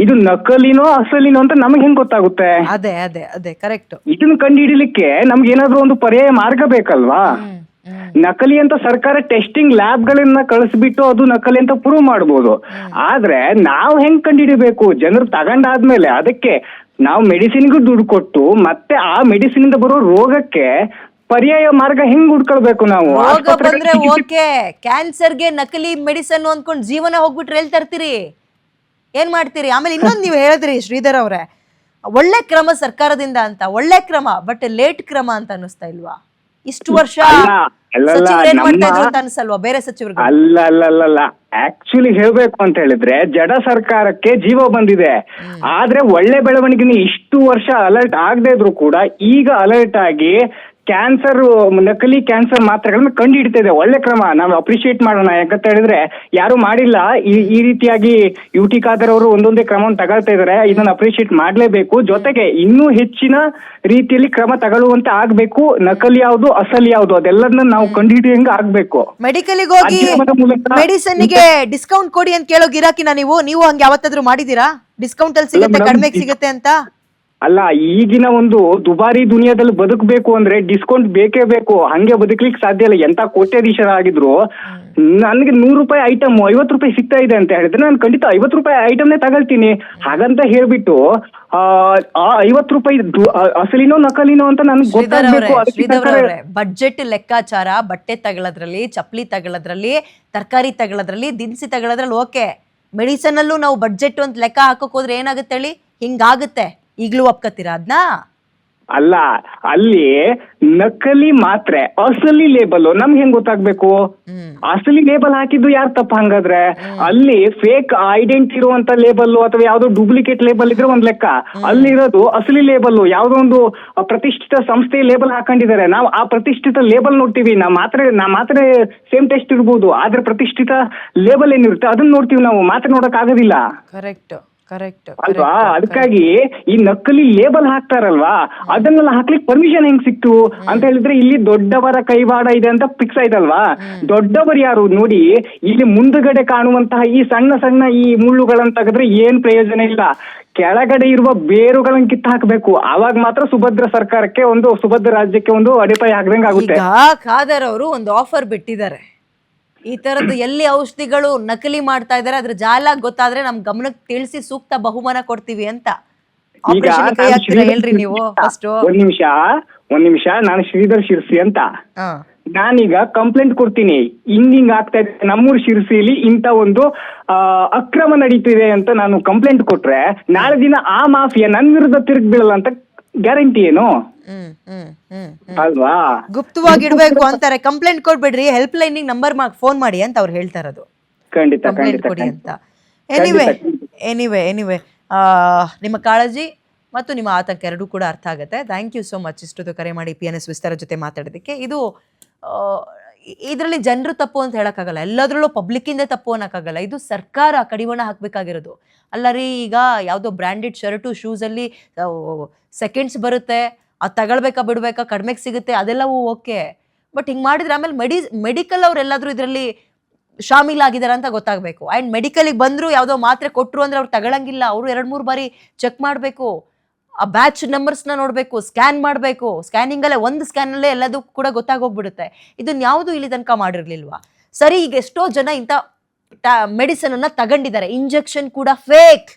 Speaker 3: ಇದು ನಕಲಿನೋ ಅಸಲಿನೋ ಅಂತ ನಮ್ಗೆ ಹೆಂಗ್ ಗೊತ್ತಾಗುತ್ತೆ?
Speaker 1: ಅದೇ ಅದೇ ಅದೇ ಕರೆಕ್ಟ್.
Speaker 3: ಇದನ್ನ ಕಂಡು ಹಿಡಿಲಿಕ್ಕೆ ನಮ್ಗೆ ಏನಾದ್ರು ಒಂದು ಪರ್ಯಾಯ ಮಾರ್ಗ ಬೇಕಲ್ವಾ? ನಕಲಿ ಅಂತ ಸರ್ಕಾರ ಟೆಸ್ಟಿಂಗ್ ಲ್ಯಾಬ್ ಗಳನ್ನ ಕಳಿಸ್ಬಿಟ್ಟು ಅದು ನಕಲಿ ಅಂತ ಪ್ರೂವ್ ಮಾಡ್ಬೋದು. ಆದ್ರೆ ನಾವು ಹೆಂಗ್ ಕಂಡುಹಿಡಿಬೇಕು? ಜನರು ತಗೊಂಡಾದ್ಮೇಲೆ ಅದಕ್ಕೆ ನಾವು ಮೆಡಿಸಿನ್ಗೂ ದುಡ್ಡು ಕೊಟ್ಟು ಮತ್ತೆ ಆ ಮೆಡಿಸಿನ್ ಇಂದ ಬರೋ ರೋಗಕ್ಕೆ ಪರ್ಯಾಯ ಮಾರ್ಗ ಹೆಂಗ್ ಹುಡ್ಕೊಳ್ಬೇಕು ನಾವು?
Speaker 1: ರೋಗ ಬಂದ್ರೆ ಓಕೆ, ಕ್ಯಾನ್ಸರ್ಗೆ ನಕಲಿ ಮೆಡಿಸನ್ ಅಂದ್ಕೊಂಡು ಜೀವನ ಹೋಗ್ಬಿಟ್ರೆ ಎಲ್ಲಿ ತರ್ತೀರಿ? ಏನ್ ಮಾಡ್ತೀರಿ? ಆಮೇಲೆ ಇನ್ನೊಂದು ನೀವು ಹೇಳಿದ್ರಿ ಶ್ರೀಧರ್ ಅವ್ರೆ, ಒಳ್ಳೆ ಕ್ರಮ ಸರ್ಕಾರದಿಂದ ಅಂತ. ಒಳ್ಳೆ ಕ್ರಮ, ಬಟ್ ಲೇಟ್ ಕ್ರಮ ಅಂತ ಅನ್ನಿಸ್ತಾ ಇಲ್ವಾ? ಇಷ್ಟು ವರ್ಷ ಸಚಿವರು ಮಾಡ್ತಾ ಇದ್ರು ಅಂತ ಅನ್ಸಲ್ವಾ ಬೇರೆ ಸಚಿವರಿಗೆ?
Speaker 3: ಅಲ್ಲ, ಆಕ್ಚುಲಿ ಹೇಳ್ಬೇಕು ಅಂತ ಹೇಳಿದ್ರೆ ಜಡ ಸರ್ಕಾರಕ್ಕೆ ಜೀವ ಬಂದಿದೆ. ಆದ್ರೆ ಒಳ್ಳೆ ಬೆಳವಣಿಗೆ ಇಷ್ಟು ವರ್ಷ ಅಲರ್ಟ್ ಆಗದೆ ಇದ್ರು ಕೂಡ ಈಗ ಅಲರ್ಟ್ ಆಗಿ ಕ್ಯಾನ್ಸರ್, ನಕಲಿ ಕ್ಯಾನ್ಸರ್ ಮಾತ್ರೆಗಳನ್ನ ಕಂಡು ಹಿಡಿತಾ ಇದೆ. ಒಳ್ಳೆ ಕ್ರಮ, ನಾವು ಅಪ್ರಿಶಿಯೇಟ್ ಮಾಡೋಣ. ಯಾಕಂತ ಹೇಳಿದ್ರೆ ಯಾರು ಮಾಡಿಲ್ಲ ಈ ರೀತಿಯಾಗಿ ಯುಟಿ ಖಾದರ್ ಅವರು ಒಂದೊಂದೇ ಕ್ರಮವನ್ನು ತಗೊಳ್ತಾ ಇದಾರೆ. ಇದನ್ನ ಅಪ್ರಿಶಿಯೇಟ್ ಮಾಡ್ಲೇಬೇಕು. ಜೊತೆಗೆ ಇನ್ನೂ ಹೆಚ್ಚಿನ ರೀತಿಯಲ್ಲಿ ಕ್ರಮ ತಗೊಳ್ಳುವಂತೆ ಆಗ್ಬೇಕು. ನಕಲಿ ಯಾವ್ದು ಅಸಲಿ ಯಾವ್ದು ಅದೆಲ್ಲದನ್ನ ನಾವು ಕಂಡು ಹಿಡಿಯಂಗ ಆಗ್ಬೇಕು.
Speaker 1: ಮೆಡಿಕಲ್ಗೆ ಹೋಗಿ ಮೆಡಿಸಿನ್ ಗೆ ಡಿಸ್ಕೌಂಟ್ ಕೊಡಿ ಅಂತ ಕೇಳೋ ಗಿರಾಕಿನ ನೀವು ಹಂಗೆ ಯಾವತ್ತಾದ್ರೂ ಮಾಡಿದೀರಾ? ಡಿಸ್ಕೌಂಟ್ ಅಲ್ಲಿ ಸಿಗುತ್ತೆ, ಕಡಿಮೆ ಸಿಗುತ್ತೆ ಅಂತ?
Speaker 3: ಅಲ್ಲ, ಈಗಿನ ಒಂದು ದುಬಾರಿ ದುನಿಯಾದಲ್ಲಿ ಬದುಕಬೇಕು ಅಂದ್ರೆ ಡಿಸ್ಕೌಂಟ್ ಬೇಕೇ ಬೇಕು. ಹಂಗೆ ಬದುಕಲಿಕ್ಕೆ ಸಾಧ್ಯ ಇಲ್ಲ. ಎಂತ ಕೋಟ್ಯಾಧೀಶರ ಆಗಿದ್ರು ನನ್ಗೆ 100 ರೂಪಾಯಿ ಐಟಮ್ 50 ರೂಪಾಯಿ ಸಿಗ್ತಾ ಇದೆ ಅಂತ ಹೇಳಿದ್ರೆ ನಾನು ಖಂಡಿತ 50 ರೂಪಾಯಿ ಐಟಮ್ನೇ ತಗೊಳ್ತೀನಿ. ಹಾಗಂತ ಹೇಳ್ಬಿಟ್ಟು ಆ 50 ರೂಪಾಯಿ ಅಸಲಿನೋ ನಕಲಿನೋ ಅಂತ ನನ್ಗೆ ಗೊತ್ತಾಗಬೇಕು.
Speaker 1: ಬಡ್ಜೆಟ್ ಲೆಕ್ಕಾಚಾರ, ಬಟ್ಟೆ ತಗೊಳ್ಳೋದ್ರಲ್ಲಿ, ಚಪ್ಪಲಿ ತಗೊಳ್ಳೋದ್ರಲ್ಲಿ, ತರಕಾರಿ ತಗೊಳ್ಳೋದ್ರಲ್ಲಿ, ದಿನಸಿ ತಗೊಳ್ಳೋದ್ರಲ್ಲಿ ಓಕೆ. ಮೆಡಿಸನ್ ಅಲ್ಲೂ ನಾವು ಬಡ್ಜೆಟ್ ಅಂತ ಲೆಕ್ಕ ಹಾಕಕ್ ಹೋದ್ರೆ ಏನಾಗುತ್ತೆ ಹೇಳಿ? ಹಿಂಗಾಗುತ್ತೆ. ಈಗ್ಲೂ ಒಪ್ಕತ್ತೀರಾ ಅದನ್ನ?
Speaker 3: ಅಲ್ಲ, ಅಲ್ಲಿ ನಕಲಿ ಮಾತ್ರೆ ಅಸಲಿ ಲೇಬಲ್ ನಮ್ಗೆ ಹೆಂಗ್ ಗೊತ್ತಾಗ್ಬೇಕು? ಅಸಲಿ ಲೇಬಲ್ ಹಾಕಿದ್ದು ಯಾರು ತಪ್ಪ? ಹಂಗಾದ್ರೆ ಅಲ್ಲಿ ಫೇಕ್ ಐಡೆಂಟಿ ಇರುವಂತ ಲೇಬಲ್ ಅಥವಾ ಯಾವ್ದೋ ಡೂಪ್ಲಿಕೇಟ್ ಲೇಬಲ್ ಇದ್ರೆ ಒಂದ್ ಲೆಕ್ಕ, ಅಲ್ಲಿ ಇರೋದು ಅಸಲಿ ಲೇಬಲ್ ಯಾವ್ದೋ ಒಂದು ಪ್ರತಿಷ್ಠಿತ ಸಂಸ್ಥೆ ಲೇಬಲ್ ಹಾಕೊಂಡಿದ್ದಾರೆ. ನಾವು ಆ ಪ್ರತಿಷ್ಠಿತ ಲೇಬಲ್ ನೋಡ್ತೀವಿ. ನಾ ಮಾತ್ರೆ ಸೇಮ್ ಟೆಸ್ಟ್ ಇರ್ಬೋದು, ಆದ್ರೆ ಪ್ರತಿಷ್ಠಿತ ಲೇಬಲ್ ಏನಿರುತ್ತೆ ಅದನ್ನ ನೋಡ್ತೀವಿ ನಾವು. ಮಾತ್ರೆ ನೋಡಕ್ ಆಗೋದಿಲ್ಲ.
Speaker 1: ಕರೆಕ್ಟ್
Speaker 3: ಅಲ್ವಾ? ಅದಕ್ಕಾಗಿ ಈ ನಕಲಿ ಲೇಬಲ್ ಹಾಕ್ತಾರಲ್ವಾ, ಅದನ್ನೆಲ್ಲ ಹಾಕ್ಲಿಕ್ಕೆ ಪರ್ಮಿಷನ್ ಹೆಂಗ್ ಸಿಕ್ತು ಅಂತ ಹೇಳಿದ್ರೆ ಇಲ್ಲಿ ದೊಡ್ಡವರ ಕೈವಾಡ ಇದೆ ಅಂತ ಫಿಕ್ಸ್ ಆಯ್ತಲ್ವಾ? ದೊಡ್ಡವರು ಯಾರು ನೋಡಿ? ಇಲ್ಲಿ ಮುಂದುಗಡೆ ಕಾಣುವಂತಹ ಈ ಸಣ್ಣ ಈ ಮುಳ್ಳುಗಳನ್ನ ತೆಗೆದ್ರೆ ಏನ್ ಪ್ರಯೋಜನ ಇಲ್ಲ. ಕೆಳಗಡೆ ಇರುವ ಬೇರುಗಳನ್ನ ಕಿತ್ತು ಹಾಕ್ಬೇಕು. ಆವಾಗ ಮಾತ್ರ ಸುಭದ್ರ ಸರ್ಕಾರಕ್ಕೆ, ಒಂದು ಸುಭದ್ರ ರಾಜ್ಯಕ್ಕೆ ಒಂದು ಅಡಿಪಾಯ ಹಾಕ್ದಂಗೆ ಆಗುತ್ತೆ.
Speaker 1: ಖಾದರ್ ಅವರು ಒಂದು ಆಫರ್ ಬಿಟ್ಟಿದ್ದಾರೆ. ಈ ತರದ್ದು ಎಲ್ಲಿ ಔಷಧಿಗಳು ನಕಲಿ ಮಾಡ್ತಾ ಇದಾರೆ ಅದ್ರ ಜಾಲ ಗೊತ್ತಾದ್ರೆ ನಮ್ ಗಮನಕ್ಕೆ ತಿಳಿಸಿ ಸೂಕ್ತ ಬಹುಮಾನ ಕೊಡ್ತೀವಿ ಅಂತ. ಹೇಳ್ರಿ ನೀವು ಫಸ್ಟ್.
Speaker 3: ಒಂದ್ ನಿಮಿಷ ನಾನು ಶ್ರೀಧರ್ ಶಿರ್ಸಿ ಅಂತ. ನಾನೀಗ ಕಂಪ್ಲೇಂಟ್ ಕೊಡ್ತೀನಿ, ಹಿಂಗ್ ಆಗ್ತಾ ಇದೆ ನಮ್ಮೂರ್ ಶಿರ್ಸಿಲಿ ಇಂತ ಒಂದು ಅಕ್ರಮ ನಡೀತಿದೆ ಅಂತ ನಾನು ಕಂಪ್ಲೇಂಟ್ ಕೊಟ್ರೆ ನಾಳೆ ದಿನ ಆ ಮಾಫಿಯಾ ನನ್ ವಿರುದ್ಧ ತಿರುಗಿ ಬೀಳಲ್ಲ ಅಂತ ಗ್ಯಾರಂಟಿ ಏನು
Speaker 1: ಹ್ಮ್ ಹ್ಮ್ ಹ್ಮ್
Speaker 3: ಅಲ್ವಾ?
Speaker 1: ಗುಪ್ತವಾಗಿ ಇಡ್ಬೇಕು ಅಂತಾರೆ. ಕಂಪ್ಲೇಂಟ್ ಕೊಡ್ಬೇಡ್ರಿ, ಹೆಲ್ಪ್ ಲೈನ್ ನಂಬರ್ ಫೋನ್ ಮಾಡಿ ಅಂತ ಅವ್ರು ಹೇಳ್ತಾ ಇರೋದು.
Speaker 3: ಖಂಡಿತ
Speaker 1: ಕಂಪ್ಲೇಂಟ್
Speaker 3: ಖಂಡಿತ
Speaker 1: ಕೊಡಿ
Speaker 3: ಖಂಡಿತ.
Speaker 1: ಅಂತ. ಎನಿವೆ ನಿಮ್ಮ ಕಾಳಜಿ ಮತ್ತು ನಿಮ್ಮ ಆತಂಕ ಎರಡೂ ಕೂಡ ಅರ್ಥ ಆಗುತ್ತೆ. ಥ್ಯಾಂಕ್ ಯು ಸೋ ಮಚ್ ಇಷ್ಟೊತ್ತು ಕರೆ ಮಾಡಿ PNS ವಿಸ್ತಾರ ಜೊತೆ ಮಾತಾಡೋದಕ್ಕೆ. ಇದು ಇದರಲ್ಲಿ ಜನರು ತಪ್ಪು ಅಂತ ಹೇಳೋಕ್ಕಾಗಲ್ಲ, ಎಲ್ಲದರಲ್ಲೂ ಪಬ್ಲಿಕ್ಕಿಂದ ತಪ್ಪು ಅನ್ನೋಕ್ಕಾಗಲ್ಲ. ಇದು ಸರ್ಕಾರ ಕಡಿವಾಣ ಹಾಕಬೇಕಾಗಿರೋದು. ಅಲ್ಲ ರೀ, ಈಗ ಯಾವುದೋ ಬ್ರ್ಯಾಂಡೆಡ್ ಶರ್ಟು ಶೂಸಲ್ಲಿ ಸೆಕೆಂಡ್ಸ್ ಬರುತ್ತೆ, ಅದು ತಗೊಳ್ಬೇಕಾ ಬಿಡಬೇಕಾ, ಕಡಿಮೆಗೆ ಸಿಗುತ್ತೆ, ಅದೆಲ್ಲವೂ ಓಕೆ. ಬಟ್ ಹಿಂಗೆ ಮಾಡಿದ್ರೆ ಆಮೇಲೆ ಮೆಡಿಕಲ್ ಅವರೆಲ್ಲಾದರೂ ಇದರಲ್ಲಿ ಶಾಮೀಲಾಗಿದ್ದಾರೆ ಅಂತ ಗೊತ್ತಾಗಬೇಕು. ಆ್ಯಂಡ್ ಮೆಡಿಕಲಿಗೆ ಬಂದರೂ ಯಾವುದೋ ಮಾತ್ರೆ ಕೊಟ್ಟರು ಅಂದರೆ ಅವ್ರು ತಗೊಳಂಗಿಲ್ಲ. ಅವರು 2-3 ಬಾರಿ ಚೆಕ್ ಮಾಡಬೇಕು, ಆ ಬ್ಯಾಚ್ ನಂಬರ್ಸ್ನ ನೋಡಬೇಕು, ಸ್ಕ್ಯಾನ್ ಮಾಡಬೇಕು. ಸ್ಕ್ಯಾನಿಂಗಲ್ಲೇ ಒಂದು ಸ್ಕ್ಯಾನಲ್ಲೇ ಎಲ್ಲದೂ ಕೂಡ ಗೊತ್ತಾಗೋಗ್ಬಿಡುತ್ತೆ. ಇದನ್ನು ಯಾವುದು ಇಲ್ಲಿ ತನಕ ಮಾಡಿರಲಿಲ್ವಾ? ಸರಿ, ಈಗ ಎಷ್ಟೋ ಜನ ಇಂಥ ಮೆಡಿಸನನ್ನು ತಗೊಂಡಿದ್ದಾರೆ. ಇಂಜೆಕ್ಷನ್ ಕೂಡ ಫೇಕ್.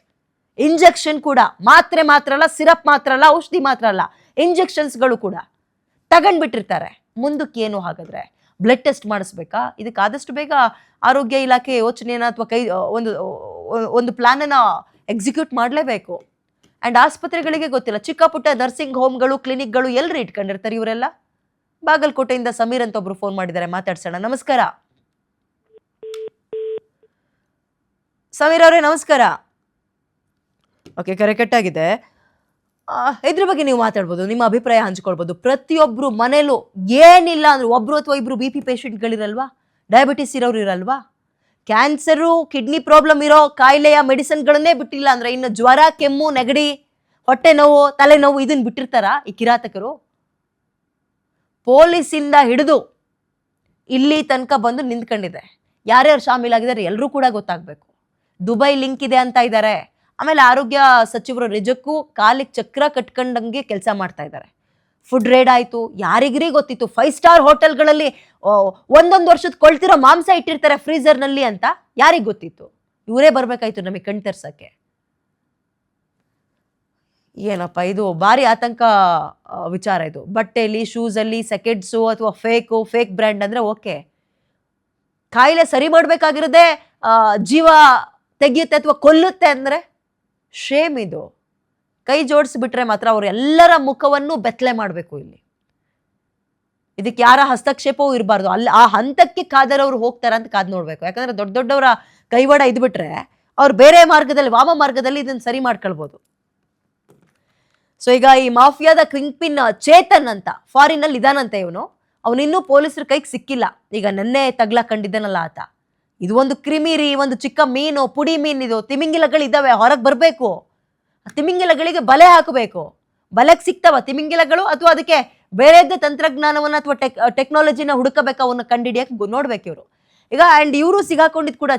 Speaker 1: ಇಂಜೆಕ್ಷನ್ ಕೂಡ ಮಾತ್ರೆ ಮಾತ್ರ ಅಲ್ಲ, ಸಿರಪ್ ಮಾತ್ರ ಅಲ್ಲ, ಔಷಧಿ ಮಾತ್ರ ಅಲ್ಲ, ಇಂಜೆಕ್ಷನ್ಸ್ಗಳು ಕೂಡ ತಗೊಂಡ್ಬಿಟ್ಟಿರ್ತಾರೆ. ಮುಂದಕ್ಕೆ ಏನು ಹಾಗಾದ್ರೆ? ಬ್ಲಡ್ ಟೆಸ್ಟ್ ಮಾಡಿಸ್ಬೇಕಾ? ಇದಕ್ಕೆ ಆದಷ್ಟು ಬೇಗ ಆರೋಗ್ಯ ಇಲಾಖೆ ಯೋಚನೆಯನ್ನು ಅಥವಾ ಒಂದು ಪ್ಲಾನನ್ನು ಎಕ್ಸಿಕ್ಯೂಟ್ ಮಾಡಲೇಬೇಕು. ಆ್ಯಂಡ್ ಆಸ್ಪತ್ರೆಗಳಿಗೆ ಗೊತ್ತಿಲ್ಲ, ಚಿಕ್ಕ ಪುಟ್ಟ ನರ್ಸಿಂಗ್ ಹೋಮ್ಗಳು, ಕ್ಲಿನಿಕ್ಗಳು ಎಲ್ಲರೂ ಇಟ್ಕೊಂಡಿರ್ತಾರೆ ಇವರೆಲ್ಲ. ಬಾಗಲಕೋಟೆಯಿಂದ ಸಮೀರ್ ಅಂತ ಒಬ್ರು ಫೋನ್ ಮಾಡಿದ್ದಾರೆ, ಮಾತಾಡ್ಸೋಣ. ನಮಸ್ಕಾರ ಸಮೀರ್ ಅವರೇ, ನಮಸ್ಕಾರ. ಓಕೆ, ಕರೆ ಕಟ್ಟಾಗಿದೆ. ಇದ್ರ ಬಗ್ಗೆ ನೀವು ಮಾತಾಡ್ಬೋದು, ನಿಮ್ಮ ಅಭಿಪ್ರಾಯ ಹಂಚ್ಕೊಳ್ಬೋದು. ಪ್ರತಿಯೊಬ್ಬರು ಮನೇಲೂ ಏನಿಲ್ಲ ಅಂದ್ರೆ ಒಬ್ರು ಅಥವಾ ಇಬ್ರು BP ಪೇಷಂಟ್ಗಳಿರಲ್ವಾ, ಡಯಾಬಿಟಿಸ್ ಇರೋರು ಇರಲ್ವಾ, ಕ್ಯಾನ್ಸರು, ಕಿಡ್ನಿ ಪ್ರಾಬ್ಲಮ್ ಇರೋ ಕಾಯಿಲೆಯ ಮೆಡಿಸಿನ್ಗಳನ್ನೇ ಬಿಟ್ಟಿಲ್ಲ ಅಂದ್ರೆ ಇನ್ನು ಜ್ವರ, ಕೆಮ್ಮು, ನೆಗಡಿ, ಹೊಟ್ಟೆ ನೋವು, ತಲೆನೋವು ಇದನ್ನ ಬಿಟ್ಟಿರ್ತಾರ ಈ ಕಿರಾತಕರು? ಪೊಲೀಸಿಂದ ಹಿಡಿದು ಇಲ್ಲಿ ತನಕ ಬಂದು ನಿಂತ್ಕೊಂಡಿದೆ. ಯಾರ್ಯಾರು ಶಾಮೀಲಾಗಿದ್ದಾರೆ ಎಲ್ಲರೂ ಕೂಡ ಗೊತ್ತಾಗಬೇಕು. ದುಬೈ ಲಿಂಕ್ ಇದೆ ಅಂತ ಇದ್ದಾರೆ. ಆಮೇಲೆ ಆರೋಗ್ಯ ಸಚಿವರು ನಿಜಕ್ಕೂ ಕಾಲಿಗೆ ಚಕ್ರ ಕಟ್ಕೊಂಡಂಗೆ ಕೆಲಸ ಮಾಡ್ತಾ ಇದ್ದಾರೆ. ಫುಡ್ ರೇಡ್ ಆಯಿತು, ಯಾರಿಗ್ರಿ ಗೊತ್ತಿತ್ತು? 5 ಸ್ಟಾರ್ ಹೋಟೆಲ್ಗಳಲ್ಲಿ ಒಂದೊಂದು ವರ್ಷದ ಕೊಳ್ತಿರೋ ಮಾಂಸ ಇಟ್ಟಿರ್ತಾರೆ ಫ್ರೀಸರ್ನಲ್ಲಿ ಅಂತ ಯಾರಿಗೆ ಗೊತ್ತಿತ್ತು? ಇವರೇ ಬರಬೇಕಾಯ್ತು ನಮಗೆ ಕಣ್ ತರ್ಸಕ್ಕೆ. ಏನಪ್ಪ ಇದು, ಭಾರಿ ಆತಂಕ ವಿಚಾರ ಇದು. ಬಟ್ಟೆಯಲ್ಲಿ, ಶೂಸಲ್ಲಿ ಸೆಕೆಂಡ್ಸು ಅಥವಾ ಫೇಕ್ ಬ್ರ್ಯಾಂಡ್ ಅಂದರೆ ಓಕೆ. ಕಾಯಿಲೆ ಸರಿ ಮಾಡಬೇಕಾಗಿರೋದೇ ಜೀವ ತೆಗೆಯುತ್ತೆ ಅಥವಾ ಕೊಲ್ಲುತ್ತೆ ಅಂದರೆ ಶೇಮ್ ಇದು. ಕೈ ಜೋಡಿಸ್ಬಿಟ್ರೆ ಮಾತ್ರ ಅವರು ಎಲ್ಲರ ಮುಖವನ್ನು ಬೆತ್ತಲೆ ಮಾಡಬೇಕು. ಇಲ್ಲಿ ಇದಕ್ಕೆ ಯಾರ ಹಸ್ತಕ್ಷೇಪವೂ ಇರಬಾರ್ದು. ಆ ಹಂತಕ್ಕೆ ಕಾದರವ್ರು ಹೋಗ್ತಾರ ಅಂತ ಕಾದ್ ನೋಡ್ಬೇಕು. ಯಾಕಂದ್ರೆ ದೊಡ್ಡವರ ಕೈವಾಡ ಇದ್ಬಿಟ್ರೆ ಅವ್ರು ಬೇರೆ ಮಾರ್ಗದಲ್ಲಿ, ವಾಮ ಮಾರ್ಗದಲ್ಲಿ ಇದನ್ನ ಸರಿ ಮಾಡ್ಕೊಳ್ಬೋದು. ಸೊ ಈಗ ಈ ಮಾಫಿಯಾದ ಕಿಂಗ್ ಪಿನ್ ಚೇತನ್ ಅಂತ ಫಾರಿನಲ್ಲಿ ಇದಾನಂತೆ ಇವನು. ಅವನಿನ್ನೂ ಪೊಲೀಸರ ಕೈಗೆ ಸಿಕ್ಕಿಲ್ಲ. ಈಗ ನೆನ್ನೆ ತಗ್ಲಾಕೊಂಡಿದ್ದಾನಲ್ಲ ಆತ. ಇದು ಒಂದು ಕ್ರಿಮಿರಿ, ಒಂದು ಚಿಕ್ಕ ಮೀನು, ಪುಡಿ ಮೀನು. ಇದು ತಿಮಿಂಗಿಲಗಳಿದ್ದಾವೆ, ಹೊರಗೆ ಬರಬೇಕು. ತಿಮಿಂಗಿಲಗಳಿಗೆ ಬಲೆ ಹಾಕಬೇಕು. ಬಲೆಗೆ ಸಿಗ್ತಾವ ತಿಮಿಂಗಿಲಗಳು ಅಥವಾ ಅದಕ್ಕೆ ಬೇರೆದ್ದೇ ತಂತ್ರಜ್ಞಾನವನ್ನು ಅಥವಾ ಟೆಕ್ನಾಲಜಿನ ಹುಡುಕಬೇಕು, ಅವನ್ನ ಕಂಡಿಡಿಯಕ್ಕೆ ನೋಡ್ಬೇಕು ಇವರು. ಈಗ ಆ್ಯಂಡ್ ಇವರು ಸಿಗಾಕೊಂಡಿದ್ದು ಕೂಡ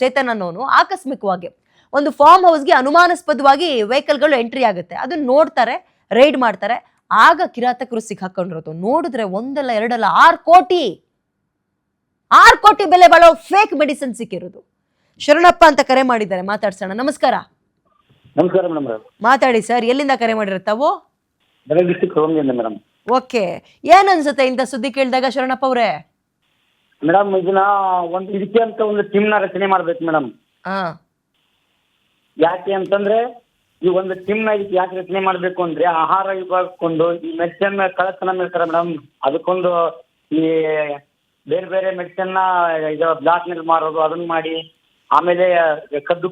Speaker 1: ಚೇತನ್ ಅನ್ನೋನು ಆಕಸ್ಮಿಕವಾಗಿ ಒಂದು ಫಾರ್ಮ್ ಹೌಸ್ಗೆ ಅನುಮಾನಾಸ್ಪದವಾಗಿ ವೆಹಿಕಲ್ಗಳು ಎಂಟ್ರಿ ಆಗುತ್ತೆ. ಅದನ್ನ ನೋಡ್ತಾರೆ, ರೈಡ್ ಮಾಡ್ತಾರೆ. ಆಗ ಕಿರಾತಕರು ಸಿಕ್ಕಾಕೊಂಡಿರೋದು. ನೋಡಿದ್ರೆ ಒಂದಲ್ಲ ಎರಡಲ್ಲ 6 ಕೋಟಿ ಬೆಲೆ ಬಾಳೋ ಫೇಕ್ ಮೆಡಿಸಿನ್ ಸಿಕ್ಕಿರೋದು. ಶರಣಪ್ಪ ಅಂತ ಕರೆ ಮಾಡಿದ್ದಾರೆ, ಮಾತಾಡ್ಸೋಣ. ನಮಸ್ಕಾರ.
Speaker 4: ನಮಸ್ಕಾರ ಮೇಡಮ್.
Speaker 1: ಮಾತಾಡಿ ಸರ್, ಎಲ್ಲಿಂದ ಕರೆ ಮಾಡಿರ್ತಾವು?
Speaker 4: ಗದಗ ಡಿಸ್ಟ್ರಿಕ್ಟ್ ಹೋಮ್ಲಿಂದ ಮೇಡಮ್.
Speaker 1: ಓಕೆ, ಏನ್ ಅನ್ಸುತ್ತೆ ಇಂಥ ಸುದ್ದಿ ಕೇಳಿದಾಗ ಶರಣಪ್ಪ ಅವರೇ?
Speaker 4: ಮೇಡಮ್, ಇದನ್ನ ಇದಕ್ಕೆ ಅಂತ ಒಂದು ಟೀಮ್ ನ ರಚನೆ ಮಾಡ್ಬೇಕು ಮೇಡಮ್. ಯಾಕೆ ಅಂತಂದ್ರೆ ಈ ಒಂದು ಟೀಮ್ ನ ಇದಕ್ಕೆ ಯಾಕೆ ರಚನೆ ಮಾಡ್ಬೇಕು ಅಂದ್ರೆ, ಆಹಾರ ವಿಭಾಗಕ್ಕೊಂದು ಈ ಮೆಡಿಸಿನ್ ಕಳತನ ಮಾಡ್ತಾರೆ ಮೇಡಮ್. ಅದಕ್ಕೊಂದು ಈ ಬೇರೆ ಬೇರೆ ಮೆಡಿಸಿನ್ ನ ಇದು ಬ್ಲಾಕ್ ನಲ್ಲಿ ಮಾರೋದು, ಅದನ್ನ ಮಾಡಿ ಆಮೇಲೆ ಕದ್ದು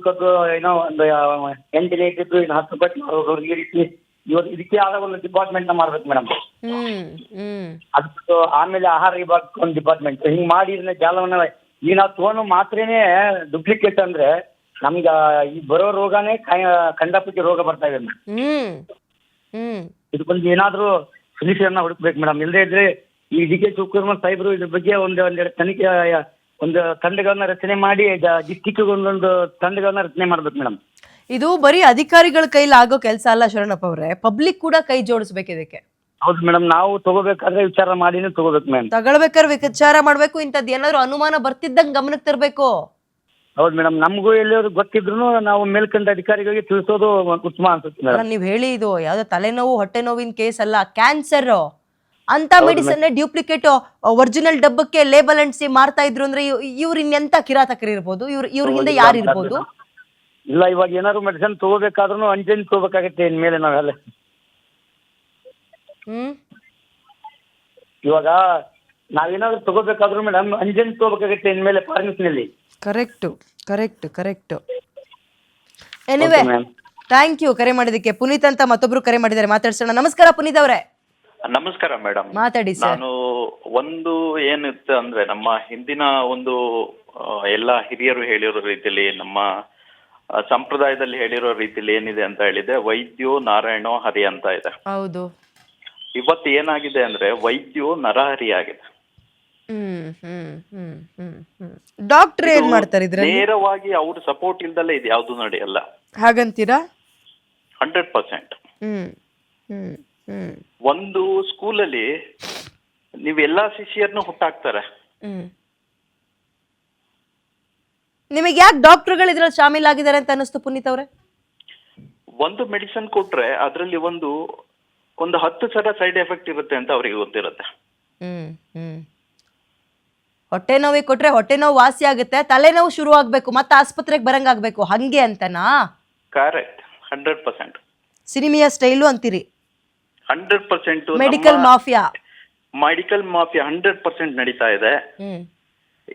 Speaker 4: ಏನೋ ಒಂದು 8 ಇದ್ದು 10 ರೂಪಾಯಿ ಮಾರೋದು, ಈ ರೀತಿ ಇದಕ್ಕೆ ಆದ ಒಂದು ಡಿಪಾರ್ಟ್ಮೆಂಟ್ ನ ಮಾಡ್ಬೇಕು ಮೇಡಮ್. ಅದಕ್ಕೆ ಆಮೇಲೆ ಆಹಾರ ವಿಭಾಗಕ್ಕೆ ಒಂದು ಡಿಪಾರ್ಟ್ಮೆಂಟ್ ಹಿಂಗ್ ಮಾಡಿ ಇದನ್ನ ಜಾಲವನ್ನ ಈಗ ನಾವು ತಗೊಂಡು ಮಾತ್ರೇನೆ ಡುಪ್ಲಿಕೇಟ್ ಅಂದ್ರೆ ನಮ್ಗ ಈ ಬರೋ ರೋಗನೇ ಕಂಡಪಟ್ಟಿ ರೋಗ ಬರ್ತಾ ಇದೆ ಮೇಡಮ್. ಇದಕ್ಕೊಂದು ಏನಾದ್ರೂ ಸೊಲ್ಯೂಷನ್ ಹುಡುಕ್ಬೇಕು ಮೇಡಮ್. ಇಲ್ಲದೆ ಇದ್ರೆ ಈ DK ಶಿವಕುಮಾರ್ ಸಾಹೇಬರು ಇದ್ರ ಬಗ್ಗೆ ಒಂದೆರಡು ತನಿಖೆ ಒಂದು ತಂಡಗಳನ್ನ ರಚನೆ ಮಾಡಿ ಡಿಸ್ಟಿಕ್ ಒಂದೊಂದು ತಂಡಗಳನ್ನ ರಚನೆ ಮಾಡ್ಬೇಕು ಮೇಡಮ್.
Speaker 1: ಇದು ಬರೀ ಅಧಿಕಾರಿಗಳ ಕೈಲಿ ಆಗೋ ಕೆಲಸ ಅಲ್ಲ ಶರಣಪ್ಪ ಅವರೇ, ಪಬ್ಲಿಕ್ ಕೂಡ ಕೈ ಜೋಡಿಸ್ಬೇಕು ಇದಕ್ಕೆ.
Speaker 4: ಹೌದು ಮೇಡಮ್, ನಾವು ತಗೋಬೇಕಾದ್ರೆ ವಿಚಾರ ಮಾಡಿನೇ ತಗೋಬೇಕು ಮೇಡಮ್.
Speaker 1: ತಗೊಳ್ಬೇಕಾದ್ರೆ ವಿಚಾರ ಮಾಡ್ಬೇಕು. ಇಂಥದ್ದು ಏನಾದ್ರು ಅನುಮಾನ ಬರ್ತಿದ್ದಂಗೆ ಗಮನಕ್ಕೆ ತರಬೇಕು.
Speaker 4: ಹೌದು ಮೇಡಮ್, ನಮಗೂ ಎಲ್ಲಿಯವರು ಗೊತ್ತಿದ್ರು ನಾವು ಮೇಲ್ಕಂಡ ಅಧಿಕಾರಿಗಳಿಗೆ ತಿಳಿಸೋದು ಉತ್ತಮ ಅನ್ಸುತ್ತೆ.
Speaker 1: ನೀವ್ ಹೇಳಿ, ಇದು ಯಾವ್ದೋ ತಲೆನೋವು, ಹೊಟ್ಟೆ ನೋವಿನ ಕೇಸ್ ಅಲ್ಲ, ಕ್ಯಾನ್ಸರ್ ಅಂತ ಮೆಡಿಸಿನ್ ಡ್ಯೂಪ್ಲಿಕೇಟ್ ಒರಿಜಿನಲ್ ಡಬ್ಬಕ್ಕೆ ಲೇಬಲ್ ಅಂಟಿಸಿ ಮಾರ್ತಾ ಇದ್ರು ಅಂದ್ರೆ ಇವ್ರು ಇನ್ನೆಂತ ಕಿರಾತಕರು ಇರ್ಬೋದು? ಇವ್ರ ಹಿಂದೆ ಯಾರು ಇರ್ಬೋದು?
Speaker 4: ಇಲ್ಲ, ಇವಾಗ ಏನಾದ್ರು ಮೆಡಿಸಿನ್ ತಗೋಬೇಕಾದ್ರೂ ಅಂಜನ್ ತಗೋಬೇಕಾಗತ್ತೆ ಇನ್ಮೇಲೆ ನಾವೆಲ್ಲ. ಇವಾಗ ನಾವೇನಾದ್ರು ತಗೋಬೇಕಾದ್ರೂ ಮೇಡಮ್ ಅಂಜನ್ ತಗೋಬೇಕಾಗತ್ತೆ ಇನ್ಮೇಲೆ ಫಾರ್ಮಸಿನಲ್ಲಿ.
Speaker 1: ಕರೆಕ್ಟ್. ಎನಿವೆ ಥ್ಯಾಂಕ್ ಯು ಕರೆ ಮಾಡಿದಕ್ಕೆ. ಪುನೀತ್ ಅಂತ ಮತ್ತೊಬ್ರು ಕರೆ ಮಾಡಿದ್ದಾರೆ, ಮಾತಾಡ್ಸೋಣ. ನಮಸ್ಕಾರ ಪುನೀತ್ ಅವರೇ.
Speaker 5: ನಮಸ್ಕಾರ ಮೇಡಮ್.
Speaker 1: ಮಾತಾಡಿ ಸರ್.
Speaker 5: ನಾನು ಒಂದು ಏನಿತ್ತು ಅಂದ್ರೆ ನಮ್ಮ ಹಿಂದಿನ ಒಂದು ಎಲ್ಲ ಹಿರಿಯರು ಹೇಳಿರೋ ರೀತಿಯಲ್ಲಿ, ನಮ್ಮ ಸಂಪ್ರದಾಯದಲ್ಲಿ ಹೇಳಿರೋ ರೀತಿಯಲ್ಲಿ ಏನಿದೆ ಅಂತ ಹೇಳಿದೆ, ವೈದ್ಯೋ ನಾರಾಯಣೋ ಹರಿ ಅಂತ ಇದೆ.
Speaker 1: ಹೌದು.
Speaker 5: ಇವತ್ತು ಏನಾಗಿದೆ ಅಂದ್ರೆ ವೈದ್ಯೋ ನರಹರಿ ಆಗಿದೆ.
Speaker 1: ಡಾಕ್ಟರ್ ಏನ್ ಮಾಡ್ತಾರೆ ಇದ್ರಲ್ಲಿ?
Speaker 5: ನೇರವಾಗಿ ಅವ್ರ ಸಪೋರ್ಟ್ ಇಲ್ದಲ್ಲೇ ಇದು ಯಾವ್ದು ನಡೆಯಲ್ಲ.
Speaker 1: ಹಾಗಂತೀರಾ?
Speaker 5: 100%. ಒಂದು ಸ್ಕೂಲಲ್ಲಿ ನೀವು ಎಲ್ಲಾ ಶಿಷ್ಯರನ್ನು ಹುಟ್ಟಾಕ್ತಾರೆ.
Speaker 1: ನಿಮಗೆ ಯಾಕೆ ಡಾಕ್ಟರ್ಗಳು ಇದ್ರಲ್ಲಿ ಶಾಮೀಲಾಗಿದ್ದಾರೆ ಅಂತ ಅನಿಸ್ತು ಪುನೀತ್ ಅವರೇ?
Speaker 5: ಒಂದು ಮೆಡಿಸಿನ್ ಕೊಟ್ರೆ ಅದರಲ್ಲಿ ಒಂದು 10 ಸೈಡ್ ಎಫೆಕ್ಟ್ ಇರುತ್ತೆ ಅಂತ ಅವರಿಗೆ ಗೊತ್ತಿರುತ್ತೆ.
Speaker 1: ಹೊಟ್ಟೆ ನೋವಿಗೆ ಕೊಟ್ರೆ ಹೊಟ್ಟೆ ನೋವು ವಾಸಿ ಆಗುತ್ತೆ, ತಲೆನೋವು ಶುರು ಆಗ್ಬೇಕು, ಮತ್ತೆ ಆಸ್ಪತ್ರೆಗೆ ಬರಂಗಾಗ್ಬೇಕು, ಹಂಗೆ ಅಂತನಾ?
Speaker 5: ಕರೆಕ್ಟ್. 100%.
Speaker 1: ಸಿನಿಮಿಯಾ ಸ್ಟೈಲು ಅಂತೀರಿ?
Speaker 5: 100%.
Speaker 1: ಮೆಡಿಕಲ್ ಮಾಫಿಯಾ
Speaker 5: 100% ನಡೀತಾ ಇದೆ.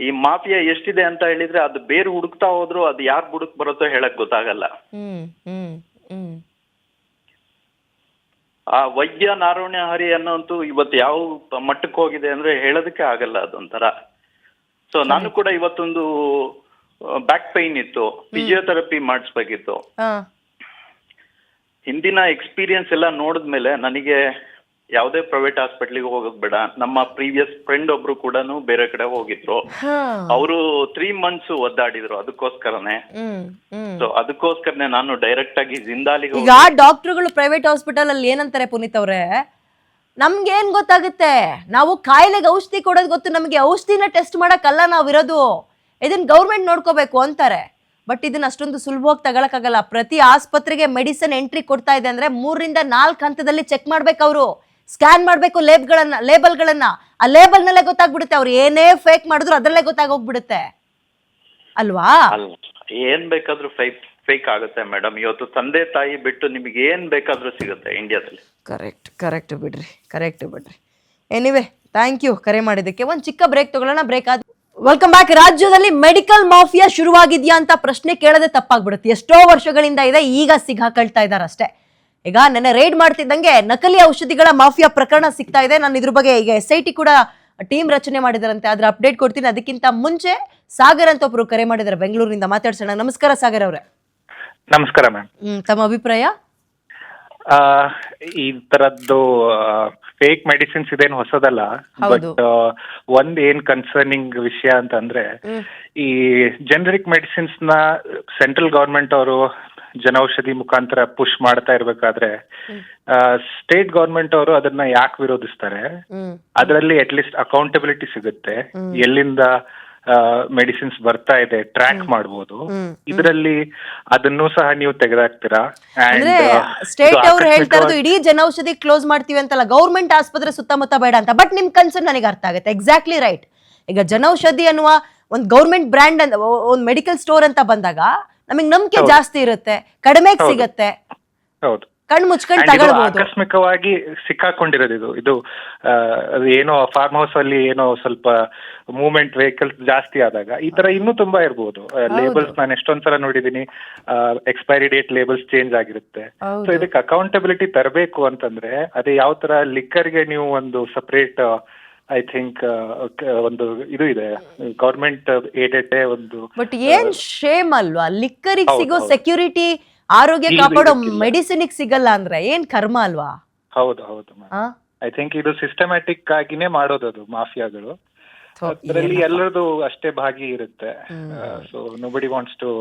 Speaker 5: ಈ ಮಾಫಿಯಾ ಎಷ್ಟಿದೆ ಅಂತ ಹೇಳಿದ್ರೆ ಅದು ಬೇರೆ ಹುಡುಕ್ತಾ ಹೋದ್ರು ಅದು ಯಾರು ಹುಡುಕ್ ಬರುತ್ತೋ ಹೇಳಕ್ ಗೊತ್ತಾಗಲ್ಲ. ಆ ವೈದ್ಯ ನಾರಾಯಣ ಹರಿ ಅನ್ನೋಂತೂ ಇವತ್ತು ಯಾವ ಮಟ್ಟಕ್ಕೆ ಹೋಗಿದೆ ಅಂದ್ರೆ ಹೇಳೋದಕ್ಕೆ ಆಗಲ್ಲ. ಅದೊಂಥರ. ಸೊ ನಾನು ಕೂಡ ಇವತ್ತೊಂದು ಬ್ಯಾಕ್ ಪೈನ್ ಇತ್ತು, ಫಿಸಿಯೋಥೆರಪಿ ಮಾಡಿಸ್ಬೇಕಿತ್ತು. ಹಿಂದಿನ ಎಕ್ಸ್ಪೀರಿಯನ್ಸ್ ಎಲ್ಲ ನೋಡಿದ್ಮೇಲೆ ನನಗೆ ಯಾವುದೇ ಪ್ರೈವೇಟ್ ಹಾಸ್ಪಿಟ್ಲಿಗೆ ಹೋಗೋದ್ ಬೇಡ. ನಮ್ಮ ಪ್ರೀವಿಯಸ್ ಫ್ರೆಂಡ್ ಒಬ್ರು ಕೂಡ ಬೇರೆ ಕಡೆ ಹೋಗಿದ್ರು. ಅವರು 3 months ಒದ್ದಾಡಿದ್ರು ಅದಕ್ಕೋಸ್ಕರನೇ. ಸೊ ಅದಕ್ಕೋಸ್ಕರನೇ ನಾನು ಡೈರೆಕ್ಟ್ ಆಗಿ ಜಿಂದಾಲಿಗೆ.
Speaker 1: ಈಗ ಡಾಕ್ಟರ್ಗಳು ಪ್ರೈವೇಟ್ ಹಾಸ್ಪಿಟಲ್ ಅಲ್ಲಿ ಏನಂತಾರೆ ಪುನೀತ್ ಅವ್ರೆ, ನಮ್ಗೆ ಏನ್ ಗೊತ್ತಾಗುತ್ತೆ, ನಾವು ಕಾಯಿಲೆಗೆ ಔಷಧಿ ಕೊಡೋದು ಗೊತ್ತು, ನಮಗೆ ಔಷಧಿನ ಟೆಸ್ಟ್ ಮಾಡಕ್ಕಲ್ಲ ನಾವಿರೋದು, ಇದನ್ನ ಗೌರ್ಮೆಂಟ್ ನೋಡ್ಕೋಬೇಕು ಅಂತಾರೆ. ಬಟ್ ಇದನ್ನ ಅಷ್ಟೊಂದು ಸುಲಭವಾಗಿ ತಗೊಳಕ್ಕಾಗಲ್ಲ. ಪ್ರತಿ ಆಸ್ಪತ್ರೆಗೆ ಮೆಡಿಸಿನ್ ಎಂಟ್ರಿ ಕೊಡ್ತಾ ಇದೆ ಅಂದ್ರೆ 3 ರಿಂದ 4 ಹಂತದಲ್ಲಿ ಚೆಕ್ ಮಾಡ್ಬೇಕು, ಅವರು ಸ್ಕ್ಯಾನ್ ಮಾಡ್ಬೇಕು ಲೇಬಲ್ಗಳನ್ನ. ಆ ಲೇಬಲ್ ನಲ್ಲೇ ಗೊತ್ತಾಗ್ಬಿಡುತ್ತೆ, ಅವ್ರು ಏನೇ ಫೇಕ್ ಮಾಡಿದ್ರು ಅದ್ರಲ್ಲೇ ಗೊತ್ತಾಗೋಗ್ಬಿಡುತ್ತೆ ಅಲ್ವಾ?
Speaker 5: ಏನ್ ಬೇಕಾದ್ರೂ ಫೇಕ್ ಆಗುತ್ತೆ ಮೇಡಮ್. ಇವತ್ತು ತಂದೆ ತಾಯಿ ಬಿಟ್ಟು ನಿಮ್ಗೆ ಏನ್ ಬೇಕಾದ್ರೂ ಸಿಗುತ್ತೆ ಇಂಡಿಯಾದಲ್ಲಿ.
Speaker 1: ಕರೆಕ್ಟ್ ಬಿಡ್ರಿ. ಎನಿವೆ ಥ್ಯಾಂಕ್ ಯು ಕರೆ ಮಾಡಿದ್ದಕ್ಕೆ. ಒಂದು ಚಿಕ್ಕ ಬ್ರೇಕ್ ತಗೊಳ್ಳೋಣ. ಬ್ರೇಕ್ ಆದ ವೆಲ್ಕಮ್ ಬ್ಯಾಕ್. ರಾಜ್ಯದಲ್ಲಿ ಮೆಡಿಕಲ್ ಮಾಫಿಯಾ ಶುರುವಾಗಿದ್ಯಾ ಅಂತ ಪ್ರಶ್ನೆ ಕೇಳದೆ ತಪ್ಪಾಗ್ಬಿಡುತ್ತೆ. ಎಷ್ಟೋ ವರ್ಷಗಳಿಂದ ಇದೆ, ಈಗ ಸಿಗಾಕೊಳ್ತಾ ಇದ್ದಾರೆ ಅಷ್ಟೇ. ಈಗ ನೆನ್ನೆ ರೈಡ್ ಮಾಡ್ತಿದ್ದಂಗೆ ನಕಲಿ ಔಷಧಿಗಳ ಮಾಫಿಯಾ ಪ್ರಕರಣ ಸಿಗ್ತಾ ಇದೆ. ನಾನು ಇದ್ರ ಬಗ್ಗೆ ಈಗ SIT ಕೂಡ ಟೀಮ್ ರಚನೆ ಮಾಡಿದಾರಂತೆ, ಅದ್ರ ಅಪ್ಡೇಟ್ ಕೊಡ್ತೀನಿ. ಅದಕ್ಕಿಂತ ಮುಂಚೆ ಸಾಗರ್ ಅಂತ ಒಬ್ರು ಕರೆ ಮಾಡಿದ್ದಾರೆ ಬೆಂಗಳೂರಿನಿಂದ, ಮಾತಾಡ್ಸೋಣ. ನಮಸ್ಕಾರ ಸಾಗರ್ ಅವರೇ.
Speaker 3: ನಮಸ್ಕಾರ ಮ್ಯಾಮ್.
Speaker 1: ತಮ್ಮ ಅಭಿಪ್ರಾಯ?
Speaker 3: ಈ ತರದ್ದು ಫೇಕ್ ಮೆಡಿಸಿನ್ಸ್ ಇದೇನು ಹೊಸದಲ್ಲ. ಬಟ್ ಒಂದ್ ಏನ್ ಕನ್ಸರ್ನಿಂಗ್ ವಿಷಯ ಅಂತಂದ್ರೆ, ಈ ಜನರಿಕ್ ಮೆಡಿಸಿನ್ಸ್ ನ ಸೆಂಟ್ರಲ್ ಗವರ್ಮೆಂಟ್ ಅವರು ಜನೌಷಧಿ ಮುಖಾಂತರ ಪುಷ್ ಮಾಡ್ತಾ ಇರ್ಬೇಕಾದ್ರೆ ಸ್ಟೇಟ್ ಗವರ್ಮೆಂಟ್ ಅವರು ಅದನ್ನ ಯಾಕೆ ವಿರೋಧಿಸ್ತಾರೆ? ಅದರಲ್ಲಿ ಅಟ್ಲೀಸ್ಟ್ ಅಕೌಂಟಬಿಲಿಟಿ ಸಿಗುತ್ತೆ, ಎಲ್ಲಿಂದ ಮೆಡಿಸಿನ್ಸ್ ಬರ್ತಾ ಇದೆ ಟ್ರ್ಯಾಕ್ ಮಾಡಬಹುದು. ಇದರಲ್ಲಿ ಅದನ್ನು ಸಹ ನೀವು ತೆಗೆದಾಕ್ತೀರಾ?
Speaker 1: ಅಂದ್ರೆ ಸ್ಟೇಟ್ ಅವ್ರು ಹೇಳ್ತಾ ಇರೋದು ಇಡೀ ಜನೌಷಧಿ ಕ್ಲೋಸ್ ಮಾಡ್ತೀವಿ ಅಂತಲ್ಲ, ಗೌರ್ಮೆಂಟ್ ಆಸ್ಪತ್ರೆ ಸುತ್ತಮುತ್ತ ಬೇಡ ಅಂತ. ಬಟ್ ನಿಮ್ ಕನ್ಸರ್ನ್ ನನಗೆ ಅರ್ಥ ಆಗುತ್ತೆ. Exactly right. ಈಗ ಜನೌಷಧಿ ಅನ್ನುವ ಒಂದು ಗೌರ್ಮೆಂಟ್ ಬ್ರ್ಯಾಂಡ್, ಒಂದು ಮೆಡಿಕಲ್ ಸ್ಟೋರ್ ಅಂತ ಬಂದಾಗ ನಮಗೆ ನಂಬಿಕೆ ಜಾಸ್ತಿ ಇರುತ್ತೆ, ಕಡಿಮೆಗೆ ಸಿಗತ್ತೆ, ಕಣ್ಣು ಮುಚ್ಕೊಂಡು ತಗೊಳ್ಬಹುದು.
Speaker 3: ಆಕಸ್ಮಿಕವಾಗಿ ಸಿಕ್ಕಾಕೊಂಡಿರೋದು ಇದು ಏನೋ ಫಾರ್ಮ್ ಹೌಸ್ ಅಲ್ಲಿ ಏನೋ ಸ್ವಲ್ಪ ಮೂವ್ಮೆಂಟ್ ವೆಹಿಕಲ್ಸ್ ಜಾಸ್ತಿ ಆದಾಗ ಈ ತರ ಇನ್ನೂ ತುಂಬಾ ಇರ್ಬೋದು. ಲೇಬಲ್ಸ್ ನಾನು ಎಷ್ಟೊಂದ್ಸಲ ನೋಡಿದೀನಿ, ಎಕ್ಸ್ಪೈರಿ ಡೇಟ್ ಲೇಬಲ್ಸ್ ಚೇಂಜ್ ಆಗಿರುತ್ತೆ. ಸೊ ಇದಕ್ಕೆ ಅಕೌಂಟಬಿಲಿಟಿ ತರಬೇಕು ಅಂತಂದ್ರೆ ಅದೇ ಯಾವ ತರ ಲಿಕ್ಕರ್ಗೆ ನೀವು ಒಂದು ಸಪರೇಟ್ ಐ ಥಿಂಕ್ ಒಂದು ಇದು ಇದೆ, ಗವರ್ಮೆಂಟ್ ಏಡೆಡ್ ಒಂದು.
Speaker 1: ಬಟ್ ಏನ್ ಶೇಮ್ ಅಲ್ವಾ, ಲಿಕ್ಕರಿಗೆ ಸಿಗೋ ಸೆಕ್ಯೂರಿಟಿ, ಆರೋಗ್ಯ ಕಾಪಾಡೋ ಮೆಡಿಸಿನ್ ಸಿಗಲ್ಲ ಅಂದ್ರೆ ಏನ್ ಕರ್ಮ ಅಲ್ವಾ?
Speaker 3: ಹೌದು. ಐ ಥಿಂಕ್ ಇದು ಸಿಸ್ಟಮ್ಯಾಟಿಕ್ ಆಗಿನೇ ಮಾಡೋದು ಮಾಫಿಯಾಗಳು. ಅದರಲ್ಲಿ ಎಲ್ಲರದು ಅಷ್ಟೇ ಭಾಗಿ ಇರುತ್ತೆ. ಸೊ ನೋಬಡಿ ವಾಂಟ್ಸ್ ಟು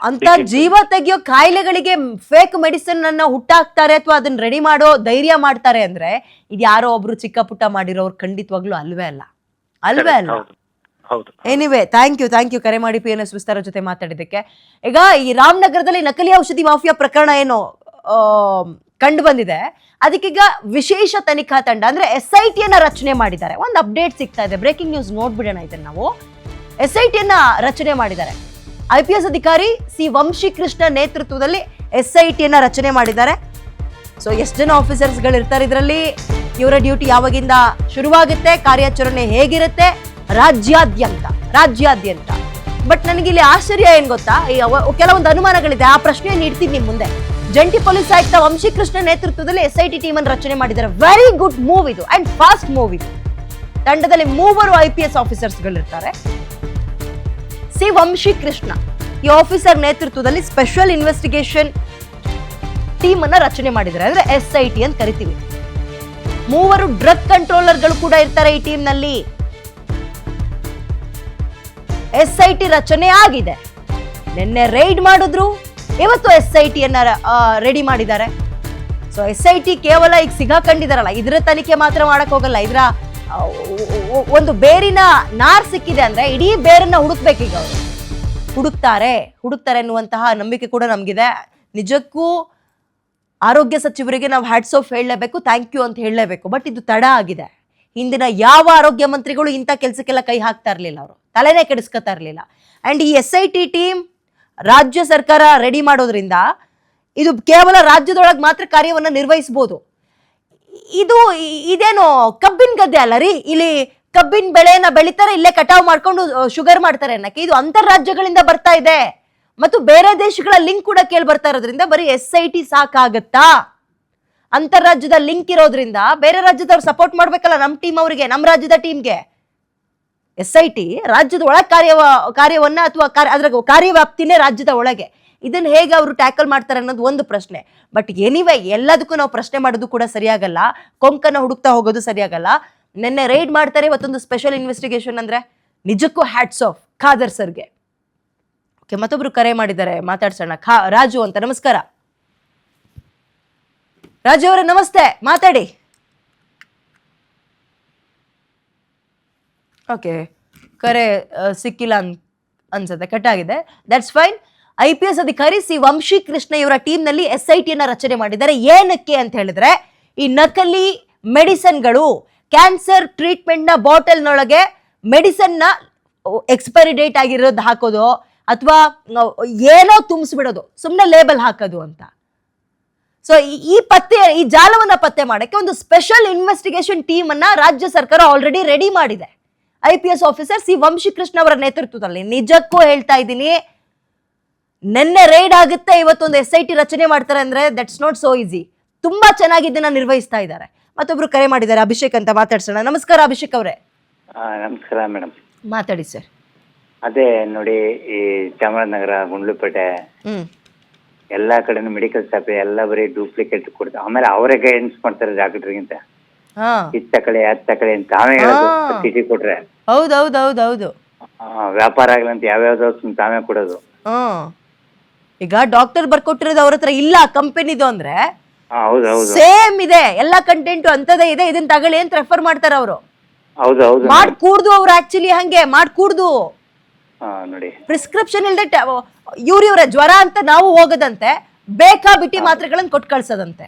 Speaker 1: ಅಂತ ಜೀವ ತೆಗಿಯೋ ಕಾಯಿಲೆಗಳಿಗೆ ಫೇಕ್ ಮೆಡಿಸಿನ್ ಅನ್ನ ಹುಟ್ಟಾಕ್ತಾರೆ ಅಥವಾ ಅದನ್ನ ರೆಡಿ ಮಾಡೋ ಧೈರ್ಯ ಮಾಡ್ತಾರೆ ಅಂದ್ರೆ ಇದು ಯಾರೋ ಒಬ್ರು ಚಿಕ್ಕ ಪುಟ್ಟ ಮಾಡಿರೋರು ಖಂಡಿತವಾಗ್ಲೂ ಅಲ್ವೇ ಅಲ್ಲ. ಎನಿವೆ ಥ್ಯಾಂಕ್ ಯು ಕರೆ ಮಾಡಿ PNS ವಿಸ್ತಾರ ಜೊತೆ ಮಾತಾಡಿದ್ದಕ್ಕೆ. ಈಗ ಈ ರಾಮನಗರದಲ್ಲಿ ನಕಲಿ ಔಷಧಿ ಮಾಫಿಯಾ ಪ್ರಕರಣ ಏನು ಕಂಡು ಬಂದಿದೆ, ಅದಕ್ಕೀಗ ವಿಶೇಷ ತನಿಖಾ ತಂಡ ಅಂದ್ರೆ SIT ಯನ್ನ ರಚನೆ ಮಾಡಿದ್ದಾರೆ. ಒಂದು ಅಪ್ಡೇಟ್ ಸಿಗ್ತಾ ಇದೆ, ಬ್ರೇಕಿಂಗ್ ನ್ಯೂಸ್ ನೋಡ್ಬಿಡೋಣ ಇದನ್ನ ನಾವು. SIT ಯನ್ನ ರಚನೆ ಮಾಡಿದ್ದಾರೆ. IPS ಅಧಿಕಾರಿ C ವಂಶಿಕೃಷ್ಣ ನೇತೃತ್ವದಲ್ಲಿ SIT ಯನ್ನ ರಚನೆ ಮಾಡಿದ್ದಾರೆ. ಸೊ ಎಷ್ಟು ಜನ ಆಫೀಸರ್ಸ್ ಗಳು ಇರ್ತಾರೆ ಇದರಲ್ಲಿ? ಇವರ ಡ್ಯೂಟಿ ಯಾವಾಗಿಂದ ಶುರುವಾಗುತ್ತೆ, ಕಾರ್ಯಾಚರಣೆ ಹೇಗಿರುತ್ತೆ ರಾಜ್ಯಾದ್ಯಂತ. ಬಟ್ ನನಗೆ ಇಲ್ಲಿ ಆಶ್ಚರ್ಯ ಏನ್ ಗೊತ್ತಾ, ಕೆಲವೊಂದು ಅನುಮಾನಗಳಿದೆ, ಆ ಪ್ರಶ್ನೆಯನ್ನು ಇಡ್ತೀನಿ ನಿಮ್ ಮುಂದೆ. ಜಂಟಿ ಪೊಲೀಸ್ ಆಯುಕ್ತ ವಂಶೀಕೃಷ್ಣ ನೇತೃತ್ವದಲ್ಲಿ SIT ಟೀಮ್ ಅನ್ನು ರಚನೆ ಮಾಡಿದ್ದಾರೆ. ವೆರಿ ಗುಡ್ ಮೂವ್ ಇದು ಅಂಡ್ ಫಾಸ್ಟ್ ಮೂವ್ ಇದು. ತಂಡದಲ್ಲಿ 3 IPS ಆಫೀಸರ್ಸ್ ಗಳಿರ್ತಾರೆ. ಸಿ ವಂಶೀಕೃಷ್ಣ ಈ ಆಫೀಸರ್ ನೇತೃತ್ವದಲ್ಲಿ ಸ್ಪೆಷಲ್ ಇನ್ವೆಸ್ಟಿಗೇಷನ್ ಟೀಮ್ ಅನ್ನ ರಚನೆ ಮಾಡಿದ್ದಾರೆ, ಅಂದ್ರೆ SIT ಅಂತ ಕರಿತೀವಿ. 3 ಡ್ರಗ್ ಕಂಟ್ರೋಲರ್ಗಳು ಕೂಡ ಇರ್ತಾರೆ ಈ ಟೀಮ್ ನಲ್ಲಿ. SIT ರಚನೆ ಆಗಿದೆ, ನಿನ್ನೆ ರೈಡ್ ಮಾಡಿದ್ರು, ಇವತ್ತು SIT ಅನ್ನ ರೆಡಿ ಮಾಡಿದ್ದಾರೆ. ಸೊ SIT ಕೇವಲ ಈಗ ಸಿಗಾಕೊಂಡಿದಾರಲ್ಲ, ಇದರ ತನಿಖೆ ಮಾತ್ರ ಮಾಡಕ್ ಹೋಗಲ್ಲ. ಇದರ ಒಂದು ಬೇರಿನ ನಾರ್ ಸಿಕ್ಕಿದೆ ಅಂದ್ರೆ ಇಡೀ ಬೇರನ್ನ ಹುಡುಕ್ಬೇಕೀಗ ಅವರು. ಹುಡುಕ್ತಾರೆ ಅನ್ನುವಂತಹ ನಂಬಿಕೆ ಕೂಡ ನಮ್ಗಿದೆ. ನಿಜಕ್ಕೂ ಆರೋಗ್ಯ ಸಚಿವರಿಗೆ ನಾವು ಹ್ಯಾಟ್ಸ್ ಆಫ್ ಹೇಳಲೇಬೇಕು, ಥ್ಯಾಂಕ್ ಯು ಅಂತ ಹೇಳಲೇಬೇಕು. ಬಟ್ ಇದು ತಡ ಆಗಿದೆ. ಹಿಂದಿನ ಯಾವ ಆರೋಗ್ಯ ಮಂತ್ರಿಗಳು ಇಂಥ ಕೆಲಸಕ್ಕೆಲ್ಲ ಕೈ ಹಾಕ್ತಾ ಇರಲಿಲ್ಲ, ಅವರು ತಲೆನೇ ಕೆಡಿಸ್ಕೊತಾ ಇರಲಿಲ್ಲ. ಅಂಡ್ ಈ SIT ಟೀಮ್ ರಾಜ್ಯ ಸರ್ಕಾರ ರೆಡಿ ಮಾಡೋದ್ರಿಂದ ಇದು ಕೇವಲ ರಾಜ್ಯದೊಳಗೆ ಮಾತ್ರ ಕಾರ್ಯವನ್ನು ನಿರ್ವಹಿಸಬಹುದು. ಇದೇನು ಕಬ್ಬಿನ ಗದ್ದೆ ಅಲ್ಲ ರೀ, ಇಲ್ಲಿ ಕಬ್ಬಿನ ಬೆಳೆಯನ್ನ ಬೆಳಿತಾರೆ, ಇಲ್ಲೇ ಕಟಾವ್ ಮಾಡ್ಕೊಂಡು ಶುಗರ್ ಮಾಡ್ತಾರೆ ಅನ್ನಕ್ಕೆ. ಇದು ಅಂತರ್ರಾಜ್ಯಗಳಿಂದ ಬರ್ತಾ ಇದೆ ಮತ್ತು ಬೇರೆ ದೇಶಗಳ ಲಿಂಕ್ ಕೂಡ ಕೇಳಿ ಬರ್ತಾ ಇರೋದ್ರಿಂದ ಬರೀ SIT ಸಾಕಾಗತ್ತಾ? ಅಂತರ್ರಾಜ್ಯದ ಲಿಂಕ್ ಇರೋದ್ರಿಂದ ಬೇರೆ ರಾಜ್ಯದವ್ರು ಸಪೋರ್ಟ್ ಮಾಡ್ಬೇಕಲ್ಲ ನಮ್ಮ ಟೀಮ್ ಅವರಿಗೆ, ನಮ್ಮ ರಾಜ್ಯದ ಟೀಮ್ಗೆ. SIT ರಾಜ್ಯದ ಒಳಗೆ ಕಾರ್ಯವನ್ನ ಅಥವಾ ಅದ್ರ ಕಾರ್ಯವ್ಯಾಪ್ತಿನೇ ರಾಜ್ಯದ ಒಳಗೆ. ಇದನ್ನ ಹೇಗೆ ಅವರು ಟ್ಯಾಕಲ್ ಮಾಡ್ತಾರೆ ಅನ್ನೋದು ಒಂದು ಪ್ರಶ್ನೆ. ಬಟ್ ಎನಿವೆ ಎಲ್ಲದಕ್ಕೂ ನಾವು ಪ್ರಶ್ನೆ ಮಾಡೋದು ಕೂಡ ಸರಿಯಾಗಲ್ಲ, ಕೊಂಕನ ಹುಡುಕ್ತಾ ಹೋಗೋದು ಸರಿಯಾಗಲ್ಲ. ನಿನ್ನೆ ರೈಡ್ ಮಾಡ್ತಾರೆ, ಇವತ್ತೊಂದು ಸ್ಪೆಷಲ್ ಇನ್ವೆಸ್ಟಿಗೇಷನ್ ಅಂದ್ರೆ ನಿಜಕ್ಕೂ ಹ್ಯಾಟ್ಸ್ ಆಫ್ ಖಾದರ್ ಸರ್ಗೆ. ಓಕೆ, ಮತ್ತೊಬ್ರು ಕರೆ ಮಾಡಿದ್ದಾರೆ, ಮಾತಾಡ್ಸೋಣ. ರಾಜು ಅಂತ. ನಮಸ್ಕಾರ ರಾಜು ಅವರೇ, ನಮಸ್ತೆ, ಮಾತಾಡಿ. ಓಕೆ, ಕರೆ ಸಿಕ್ಕಿಲ್ಲ ಅನ್ಸುತ್ತೆ, ಕಟ್ ಆಗಿದೆ. That's fine. IPS ಅಧಿಕಾರಿ ಸಿ ವಂಶೀಕೃಷ್ಣ ಇವರ ಟೀಮ್ ನಲ್ಲಿ SIT ಅನ್ನ ರಚನೆ ಮಾಡಿದ್ದಾರೆ. ಏನಕ್ಕೆ ಅಂತ ಹೇಳಿದ್ರೆ, ಈ ನಕಲಿ ಮೆಡಿಸಿನ್ಗಳು, ಕ್ಯಾನ್ಸರ್ ಟ್ರೀಟ್ಮೆಂಟ್ ನ ಬಾಟಲ್ನೊಳಗೆ ಮೆಡಿಸಿನ್ ನ ಎಕ್ಸ್ಪೈರಿ ಡೇಟ್ ಆಗಿರೋದು ಹಾಕೋದು ಅಥವಾ ಏನೋ ತುಂಬಿಸ್ಬಿಡೋದು, ಸುಮ್ಮನೆ ಲೇಬಲ್ ಹಾಕೋದು ಅಂತ. ಸೊ ಈ ಜಾಲವನ್ನ ಪತ್ತೆ ಮಾಡಕ್ಕೆ ಒಂದು ಸ್ಪೆಷಲ್ ಇನ್ವೆಸ್ಟಿಗೇಷನ್ ಟೀಮ್ ಅನ್ನ ರಾಜ್ಯ ಸರ್ಕಾರ ಆಲ್ರೆಡಿ ರೆಡಿ ಮಾಡಿದೆ. IPS ಆಫೀಸರ್ ಸಿ ವಂಶೀಕೃಷ್ಣ ಅವರ ನೇತೃತ್ವದಲ್ಲಿ. ನಿಜಕ್ಕೂ ಹೇಳ್ತಾ ಇದ್ದೀನಿ, ನಿನ್ನೆ ರೈಡ್ ಆಗುತ್ತೆ, ಇವತ್ತೊಂದು SIT ರಚನೆ ಮಾಡ್ತಾರೆ ಅಂದ್ರೆ ದಟ್ಸ್ ನಾಟ್ ಸೋ ಈಸಿ. ತುಂಬಾ ಚೆನ್ನಾಗಿ ಇದನ್ನ ನಿರ್ವಹಿಸ್ತಾ ಇದ್ದಾರೆ. ಮತ್ತೊಬ್ರು ಕರೆ ಮಾಡಿದ್ದಾರೆ, ಅಭಿಷೇಕ್ ಅಂತ. ಮಾತಾಡ್ಸೋಣ. ನಮಸ್ಕಾರ ಅಭಿಷೇಕ್ ಅವರೇ.
Speaker 2: ನಮಸ್ಕಾರ ಮೇಡಮ್,
Speaker 1: ಮಾತಾಡಿ ಸರ್.
Speaker 2: ಅದೇ ನೋಡಿ, ಈ ಚಾಮರಾಜನಗರ, ಗುಂಡ್ಲುಪೇಟೆ ಎಲ್ಲಾ ಕಡೆನೂ ಮೆಡಿಕಲ್ ಸ್ಟಾಫ್ ಎಲ್ಲ ಬರೀ ಡೂಪ್ಲಿಕೇಟ್ ಕೊಡ್ತಾರೆ. ಆಮೇಲೆ ಅವರೇ ಗೈಡೆನ್ಸ್ ಮಾಡ್ತಾರೆ ಡಾಕ್ಟರ್ಗಿಂತ. ಇದ್ ತಕಳಿ ಅದ್ ತಕಳಿ ಅಂತ ತಾವೇ ಹೇಳೋದು, ಚೀಟಿ ಕೊಟ್ರೆ.
Speaker 1: ಹೌದೌದೌದೌದು.
Speaker 2: ವ್ಯಾಪಾರ ಆಗ್ಲಂತ ಯಾವ್ಯಾವ್ದೋ ತಾವೇ ಕೊಡೋದು.
Speaker 1: ಈಗ ಡಾಕ್ಟರ್ ಬರ್ಕೊಟ್ಟಿರೋದು ಅವ್ರ ಹತ್ರ ಇಲ್ಲ, ಕಂಪನಿದು ಅಂದ್ರೆ
Speaker 2: ಹೌದೌದು,
Speaker 1: ಸೇಮ್ ಇದೆ, ಎಲ್ಲಾ ಕಂಟೆಂಟ್ ಅಂತದೇ ಇದೆ, ಇದನ್ನ ತಗೊಳ್ಳಿ ಅಂತ ರೆಫರ್ ಮಾಡ್ತಾರೆ ಅವರು.
Speaker 2: ಹೌದೌದು,
Speaker 1: ಮಾಡ್ಕೂಡ್ದು ಅವ್ರು ಆಕ್ಚುಲಿ ಹಂಗೆ ಮಾಡ್ಕೂಡ್ದು.
Speaker 2: ನೋಡಿ,
Speaker 1: ಪ್ರಿಸ್ಕ್ರಿಪ್ಷನ್ ಇಲ್ದೆ ಇವ್ರ ಜ್ವರ ಅಂತ ನಾವು ಹೋಗದಂತೆ ಬೇಕಾ ಬಿಟ್ಟಿ ಮಾತ್ರೆಗಳನ್ನ ಕೊಟ್ಟು ಕಳ್ಸದಂತೆ.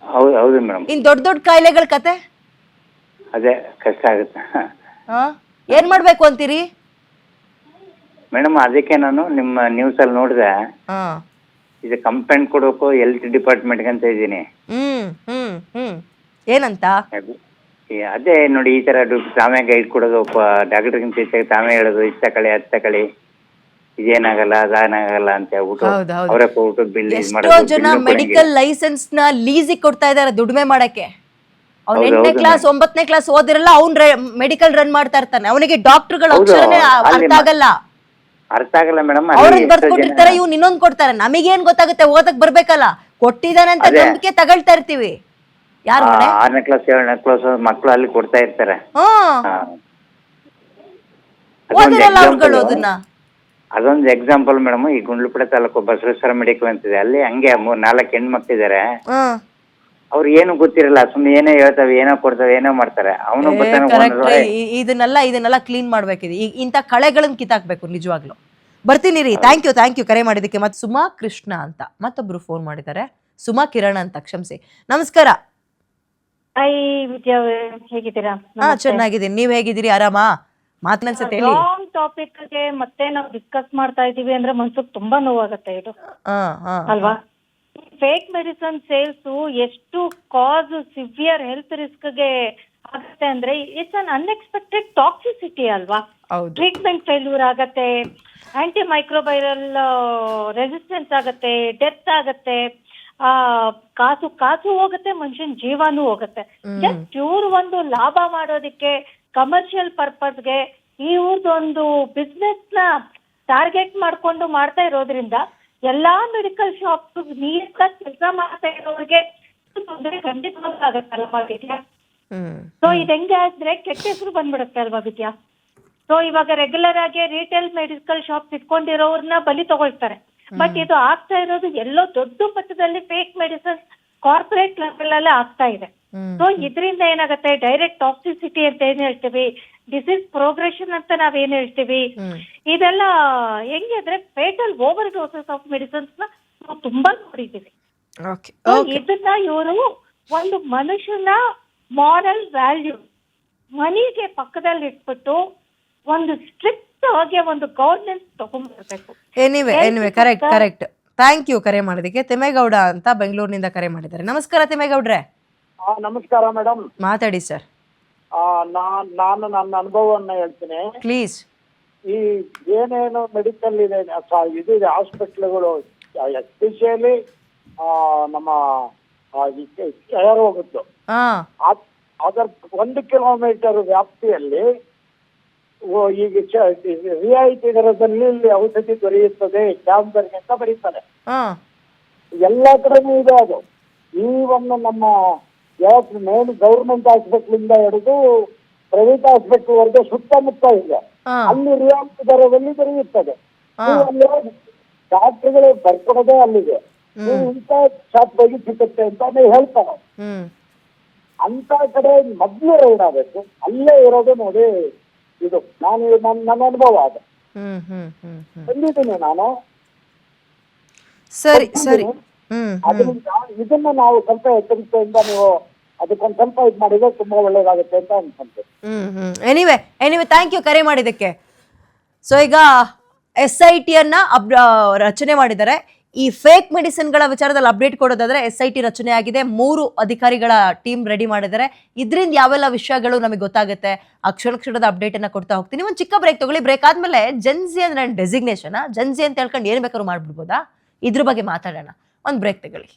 Speaker 2: ಹೌದು ಮೇಡಮ್.
Speaker 1: ಇನ್ ದೊಡ್ಡ ದೊಡ್ಡ ಕಾಯಿಲೆಗಳ ಕತೆ
Speaker 2: ಅದೇ ಕಷ್ಟ ಆಗುತ್ತೆ.
Speaker 1: ಏನ್ ಮಾಡ್ಬೇಕು ಅಂತೀರಿ
Speaker 2: ಮೇಡಮ್? ಅದಕ್ಕೆ ನಾನು ನಿಮ್ಮ ನ್ಯೂಸ್ ಅಲ್ಲಿ ನೋಡಿದೆ, ಇದು ಕಂಪ್ಲೇಂಟ್ ಕೊಡೋಕು ಹೆಲ್ತ್ ಡಿಪಾರ್ಟ್ಮೆಂಟ್ ಅಂತ ಇದ್ದೀನಿ.
Speaker 1: ಏನಂತ?
Speaker 2: ಅದೇ ನೋಡಿ, ಈ ತರ ತಾವೇ ಗೈಡ್ ಕೊಡೋದು, ಡಾಕ್ಟರ್ಗಿಂತ ತಾವೇ ಹೇಳೋದು, ಇಷ್ಟ ತಕಳಿ ಅದ್ ತಕಳಿ, ಇದೇನಾಗಲ್ಲ ಅದಾಗಲ್ಲ ಅಂತ ಹೇಳ್ಬಿಟ್ಟು ಅವರೇ ಕೊಟ್ಟು ಬಿಲ್.
Speaker 1: ಎಷ್ಟೋ ಜನ ಮೆಡಿಕಲ್ ಲೈಸೆನ್ಸ್ ನ ಲೀಸಿಗೆ ಕೊಡ್ತಾ ಇದಾರೆ ದುಡಿಮೆ ಮಾಡಕ್ಕೆ. ಅವ್ನ 8ನೇ ಕ್ಲಾಸ್ 9ನೇ ಕ್ಲಾಸ್ ಓದಿರಲ್ಲ, ಅವ್ನ್ ಮೆಡಿಕಲ್ ರನ್ ಮಾಡ್ತಾ ಇರ್ತಾನೆ. ಅವನಿಗೆ ಡಾಕ್ಟರ್ಗಳ ಅಕ್ಷರನೇ ಅರ್ಥ ಆಗಲ್ಲ
Speaker 2: ಮೇಡಮ್.
Speaker 1: ಅವ್ರನ್ನ ಬರ್ಕೊಟ್ಟಿರ್ತಾರೆ, ಇವ್ನು ಇನ್ನೊಂದ್ ಕೊಡ್ತಾರೆ. ನಮಗೇನ್ ಗೊತ್ತಾಗುತ್ತೆ, ಓದಕ್ ಬರ್ಬೇಕಲ್ಲ. ಕೊಟ್ಟಿದ್ದಾನೆ ಅಂತ ನಂಬಿಕೆ ತಗೊಳ್ತಾ ಇರ್ತೀವಿ. ಯಾರು
Speaker 2: 6ನೇ ಕ್ಲಾಸ್ 7ನೇ ಕ್ಲಾಸ್ ಮಕ್ಕಳು ಅಲ್ಲಿ ಕೊಡ್ತಾ ಇರ್ತಾರೆ.
Speaker 1: ಓದಿರಲ್ಲ ಅವ್ರುಗಳು ಅದನ್ನ.
Speaker 2: ಅದೊಂದು ಎಕ್ಸಾಂಪಲ್ ಮೇಡಮ್. ಈ ಗುಂಡ್ಲುಪೇಟೆ ತಾಲೂಕು ಬಸವೇಶ್ವರ ಮೆಡಿಕಲ್ ಅಂತಿದೆ, ಅಲ್ಲಿ ಹಂಗೆ 3-4 ಹೆಣ್ಮಕ್ಳಿದ್ದಾರೆ. ಅವ್ರು ಏನು ಗೊತ್ತಿರಲ್ಲ, ಸುಮ್ಮನೆ ಏನೋ ಹೇಳ್ತಾವೆ, ಏನೋ ಕೊಡ್ತಾವೆ, ಏನೋ ಮಾಡ್ತಾರೆ. ಅವನು
Speaker 1: ಇದನ್ನೆಲ್ಲ ಕ್ಲೀನ್ ಮಾಡ್ಬೇಕಿದೆ. ಇಂಥ ಕಳೆಗಳನ್ನ ಕಿತ್ತಾಕ್ಬೇಕು ನಿಜವಾಗ್ಲು. ಬರ್ತೀನಿ ರೀ. ಥ್ಯಾಂಕ್ ಯು ಕರೆ ಮಾಡಿದಕ್ಕೆ. ಮತ್ತೆ ಸುಮಾ ಕೃಷ್ಣ ಅಂತ ಮತ್ತೊಬ್ರು ಫೋನ್ ಮಾಡಿದ್ದಾರೆ, ಸುಮಾ ಕಿರಣ್ ಅಂತ, ಕ್ಷಮಿಸಿ. ನಮಸ್ಕಾರ.
Speaker 6: ಹೇಗಿದ್ದೀರಾ?
Speaker 1: ಚೆನ್ನಾಗಿದ್ದೀನಿ, ನೀವ್ ಹೇಗಿದ್ದೀರಿ? ಆರಾಮಾ? ಮಾತನಾಡ್ಸತ್ತೆ ಹೇಳಿ.
Speaker 6: ಟಾಪಿಕ್ ಮತ್ತೆ ನಾವು ಡಿಸ್ಕಸ್ ಮಾಡ್ತಾ ಇದೀವಿ ಅಂದ್ರೆ ಮನ್ಸಿಗೆ ತುಂಬಾ ನೋವಾಗತ್ತೆ ಇದು, ಅಲ್ವಾ? ಫೇಕ್ ಮೆಡಿಸನ್ ಸೇಲ್ಸ್ ಎಷ್ಟು ಕಾಸ್ ಸಿವಿಯರ್ ಹೆಲ್ತ್ ರಿಸ್ಕ್ಗೆ ಆಗುತ್ತೆ ಅಂದ್ರೆ ಇಟ್ಸ್ ಅನ್ ಅನ್ಎಕ್ಸ್ಪೆಕ್ಟೆಡ್ ಟಾಕ್ಸಿಸಿಟಿ ಅಲ್ವಾ.
Speaker 1: ಹೌದು.
Speaker 6: ಟ್ರೀಟ್ಮೆಂಟ್ ಫೇಲ್ಯೂರ್ ಆಗತ್ತೆ, ಆಂಟಿ ಮೈಕ್ರೋಬೈರಲ್ ರೆಸಿಸ್ಟೆನ್ಸ್ ಆಗತ್ತೆ, ಡೆತ್ ಆಗತ್ತೆ, ಕಾಸು ಹೋಗುತ್ತೆ, ಮನುಷ್ಯನ ಜೀವನೂ ಹೋಗುತ್ತೆ. ಜಸ್ಟ್ ಇವ್ರು ಒಂದು ಲಾಭ ಮಾಡೋದಿಕ್ಕೆ ಕಮರ್ಷಿಯಲ್ ಪರ್ಪಸ್ಗೆ ಇವ್ರದೊಂದು ಬಿಸ್ನೆಸ್ ನ ಟಾರ್ಗೆಟ್ ಮಾಡ್ಕೊಂಡು ಮಾಡ್ತಾ ಇರೋದ್ರಿಂದ ಎಲ್ಲಾ ಮೆಡಿಕಲ್ ಶಾಪ್ಸ್ ನೀಟಾಗಿ ಕೆಲಸ ಮಾಡ್ತಾ ಇರೋರಿಗೆ ತೊಂದರೆ ಖಂಡಿತವಾಗ್ಲೂ ಆಗತ್ತಲ್ವಾ ವಿದ್ಯಾ. ಸೊ ಇದು ಹೆಂಗೆ ಆದ್ರೆ ಕೆಟ್ಟ ಹೆಸರು ಬಂದ್ಬಿಡುತ್ತೆ ಅಲ್ವಾ ವಿದ್ಯಾ. ಸೊ ಇವಾಗ ರೆಗ್ಯುಲರ್ ಆಗಿ ರಿಟೇಲ್ ಮೆಡಿಕಲ್ ಶಾಪ್ಸ್ ಇಟ್ಕೊಂಡಿರೋರ್ನ ಬಲಿ ತಗೊಳ್ತಾರೆ. ಬಟ್ ಇದು ಆಗ್ತಾ ಇರೋದು ಎಲ್ಲೋ ದೊಡ್ಡ ಮಟ್ಟದಲ್ಲಿ ಫೇಕ್ ಮೆಡಿಸಿನ್ ಕಾರ್ಪೊರೇಟ್ ಲೆವೆಲ್ ಅಲ್ಲೇ ಆಗ್ತಾ ಇದೆ. ಸೊ ಇದರಿಂದ ಏನಾಗುತ್ತೆ, ಡೈರೆಕ್ಟ್ ಟಾಕ್ಸಿಸಿಟಿ ಅಂತ ಏನ್ ಹೇಳ್ತೀವಿ, ಡಿಸೀಸ್ ಪ್ರೋಗ್ರೆಷನ್ ಅಂತ ನಾವೇನ್ ಹೇಳ್ತೀವಿ, ಇದೆಲ್ಲ ಹೆಂಗೆ ಅಂದ್ರೆ fatal over doses of medicines ನ ನಾವು ತುಂಬಾ ನೋಡಿದೀವಿ. ಇದನ್ನ ಇವರು ಒಂದು ಮನುಷ್ಯನ ಮಾರಲ್ ವ್ಯಾಲ್ಯೂ ಮನಿಗೆ ಪಕ್ಕದಲ್ಲಿ ಇಟ್ಬಿಟ್ಟು ಒಂದು ಸ್ಟ್ರಿಕ್ಟ್ ಆಗಿ ಒಂದು ಗವರ್ನೆನ್ಸ್ ತಗೊಂಡ್ಬರ್ಬೇಕು.
Speaker 1: Anyway correct. ಥ್ಯಾಂಕ್ ಯು ಕರೆ ಮಾಡೋದಕ್ಕೆ. ತಿಮ್ಮೇಗೌಡ ಅಂತ ಬೆಂಗಳೂರಿನಿಂದ ಕರೆ ಮಾಡಿದ್ದಾರೆ. ನಮಸ್ಕಾರ ತಿಮ್ಮೇಗೌಡ್ರೆ.
Speaker 7: ನಮಸ್ಕಾರ ಮೇಡಮ್.
Speaker 1: ಮಾತಾಡಿ ಸರ್.
Speaker 7: ನಾನು ನನ್ನ ಅನುಭವವನ್ನ ಹೇಳ್ತೀನಿ
Speaker 1: ಪ್ಲೀಸ್.
Speaker 7: ಈ ಏನೇನು ಮೆಡಿಕಲ್ ಇದೆ ಇದಿದೆ ಹಾಸ್ಪಿಟ್ಲ್ಗಳು, ಎಸ್ಪೆಷಲಿ ನಮ್ಮ ಕೇರ್ ಹೋಗುತ್ತು, ಅದರ 1 ಕಿಲೋಮೀಟರ್ ವ್ಯಾಪ್ತಿಯಲ್ಲಿ ಈಗ ರಿಯಾಯಿತಿ ದರದಲ್ಲಿ ಇಲ್ಲಿ ಔಷಧಿ ದೊರೆಯುತ್ತದೆ ಕ್ಯಾನ್ಸರ್ಗೆ ಅಂತ ಬರೀತಾರೆ. ಎಲ್ಲ ಕಡೆನೂ ಇದೆ ಅದು. ಈ ಒಂದು ನಮ್ಮ ಮೇನ್ ಗೌರ್ಮೆಂಟ್ ಹಾಸ್ಪಿಟ್ಲಿಂದ ಹಿಡಿದು ಪ್ರೈವೇಟ್ ಹಾಸ್ಪಿಟ್ಲ್ ವರೆಗೆ ಸುತ್ತಮುತ್ತ ಇದೆ. ಅಲ್ಲಿ ರಿಯಾಯಿತಿ ದರದಲ್ಲಿ ದೊರೆಯುತ್ತದೆ. ಡಾಕ್ಟರ್ಗಳು ಬರ್ಕೊಡೋದೇ ಅಲ್ಲಿಗೆ, ನೀವು ಇಂಥ ಶಾಪ್ ಹೋಗಿ ಸಿಗುತ್ತೆ ಅಂತ ನೀವು ಹೇಳ್ತಾರೆ. ಅಂತ ಕಡೆ ಮೊದ್ಲು ರೈಡ್ ಆಗಬೇಕು. ಅಲ್ಲೇ ಇರೋದು ನೋಡಿ ಇದು. ನನ್ನ ಅನುಭವ ಅದು ಬಂದಿದ್ದೀನಿ ನಾನು.
Speaker 1: ಸರಿ.
Speaker 7: ಅದರಿಂದ ಇದನ್ನ ನಾವು ಸ್ವಲ್ಪ ಎಚ್ಚರಿಕೆಯಿಂದ ನೀವು ಅದಕ್ಕೊಂದು ಸ್ವಲ್ಪ ಇದು ಮಾಡಿದ್ರೆ ತುಂಬಾ ಒಳ್ಳೇದಾಗುತ್ತೆ ಅಂತ ಅನ್ಕೊಂತೀನಿ.
Speaker 1: ಎನಿವೆ ಥ್ಯಾಂಕ್ ಯು ಕರೆ ಮಾಡಿದ್ದಕ್ಕೆ. ಸೊ ಈಗ SIT ರಚನೆ ಮಾಡಿದ್ದಾರೆ. ಈ ಫೇಕ್ ಮೆಡಿಸಿನ್ಗಳ ವಿಚಾರದಲ್ಲಿ ಅಪ್ಡೇಟ್ ಕೊಡೋದಾದ್ರೆ SIT ರಚನೆ ಆಗಿದೆ. 3 ಅಧಿಕಾರಿಗಳ ಟೀಮ್ ರೆಡಿ ಮಾಡಿದ್ದಾರೆ. ಇದರಿಂದ ಯಾವೆಲ್ಲ ವಿಷಯಗಳು ನಮಗೆ ಗೊತ್ತಾಗುತ್ತೆ, ಕ್ಷಣದ ಅಪ್ಡೇಟ್ ಅನ್ನ ಕೊಡ್ತಾ ಹೋಗ್ತೀನಿ. ಒಂದು ಚಿಕ್ಕ ಬ್ರೇಕ್ ತಗೊಳ್ಳಿ. ಬ್ರೇಕ್ ಆದ್ಮೇಲೆ ಜೆನ್ಸಿ ಅಂದ್ರೆ ಡೆಸಿಗ್ನೇಷನ್, ಜೆನ್ಸಿ ಅಂತ ಹೇಳ್ಕೊಂಡು ಏನ್ ಬೇಕಾದ್ರೂ ಮಾಡ್ಬಿಡ್ಬೋದಾ, ಇದ್ರ ಬಗ್ಗೆ ಮಾತಾಡೋಣ. ಒಂದು ಬ್ರೇಕ್ ತಗೊಳ್ಳಿ.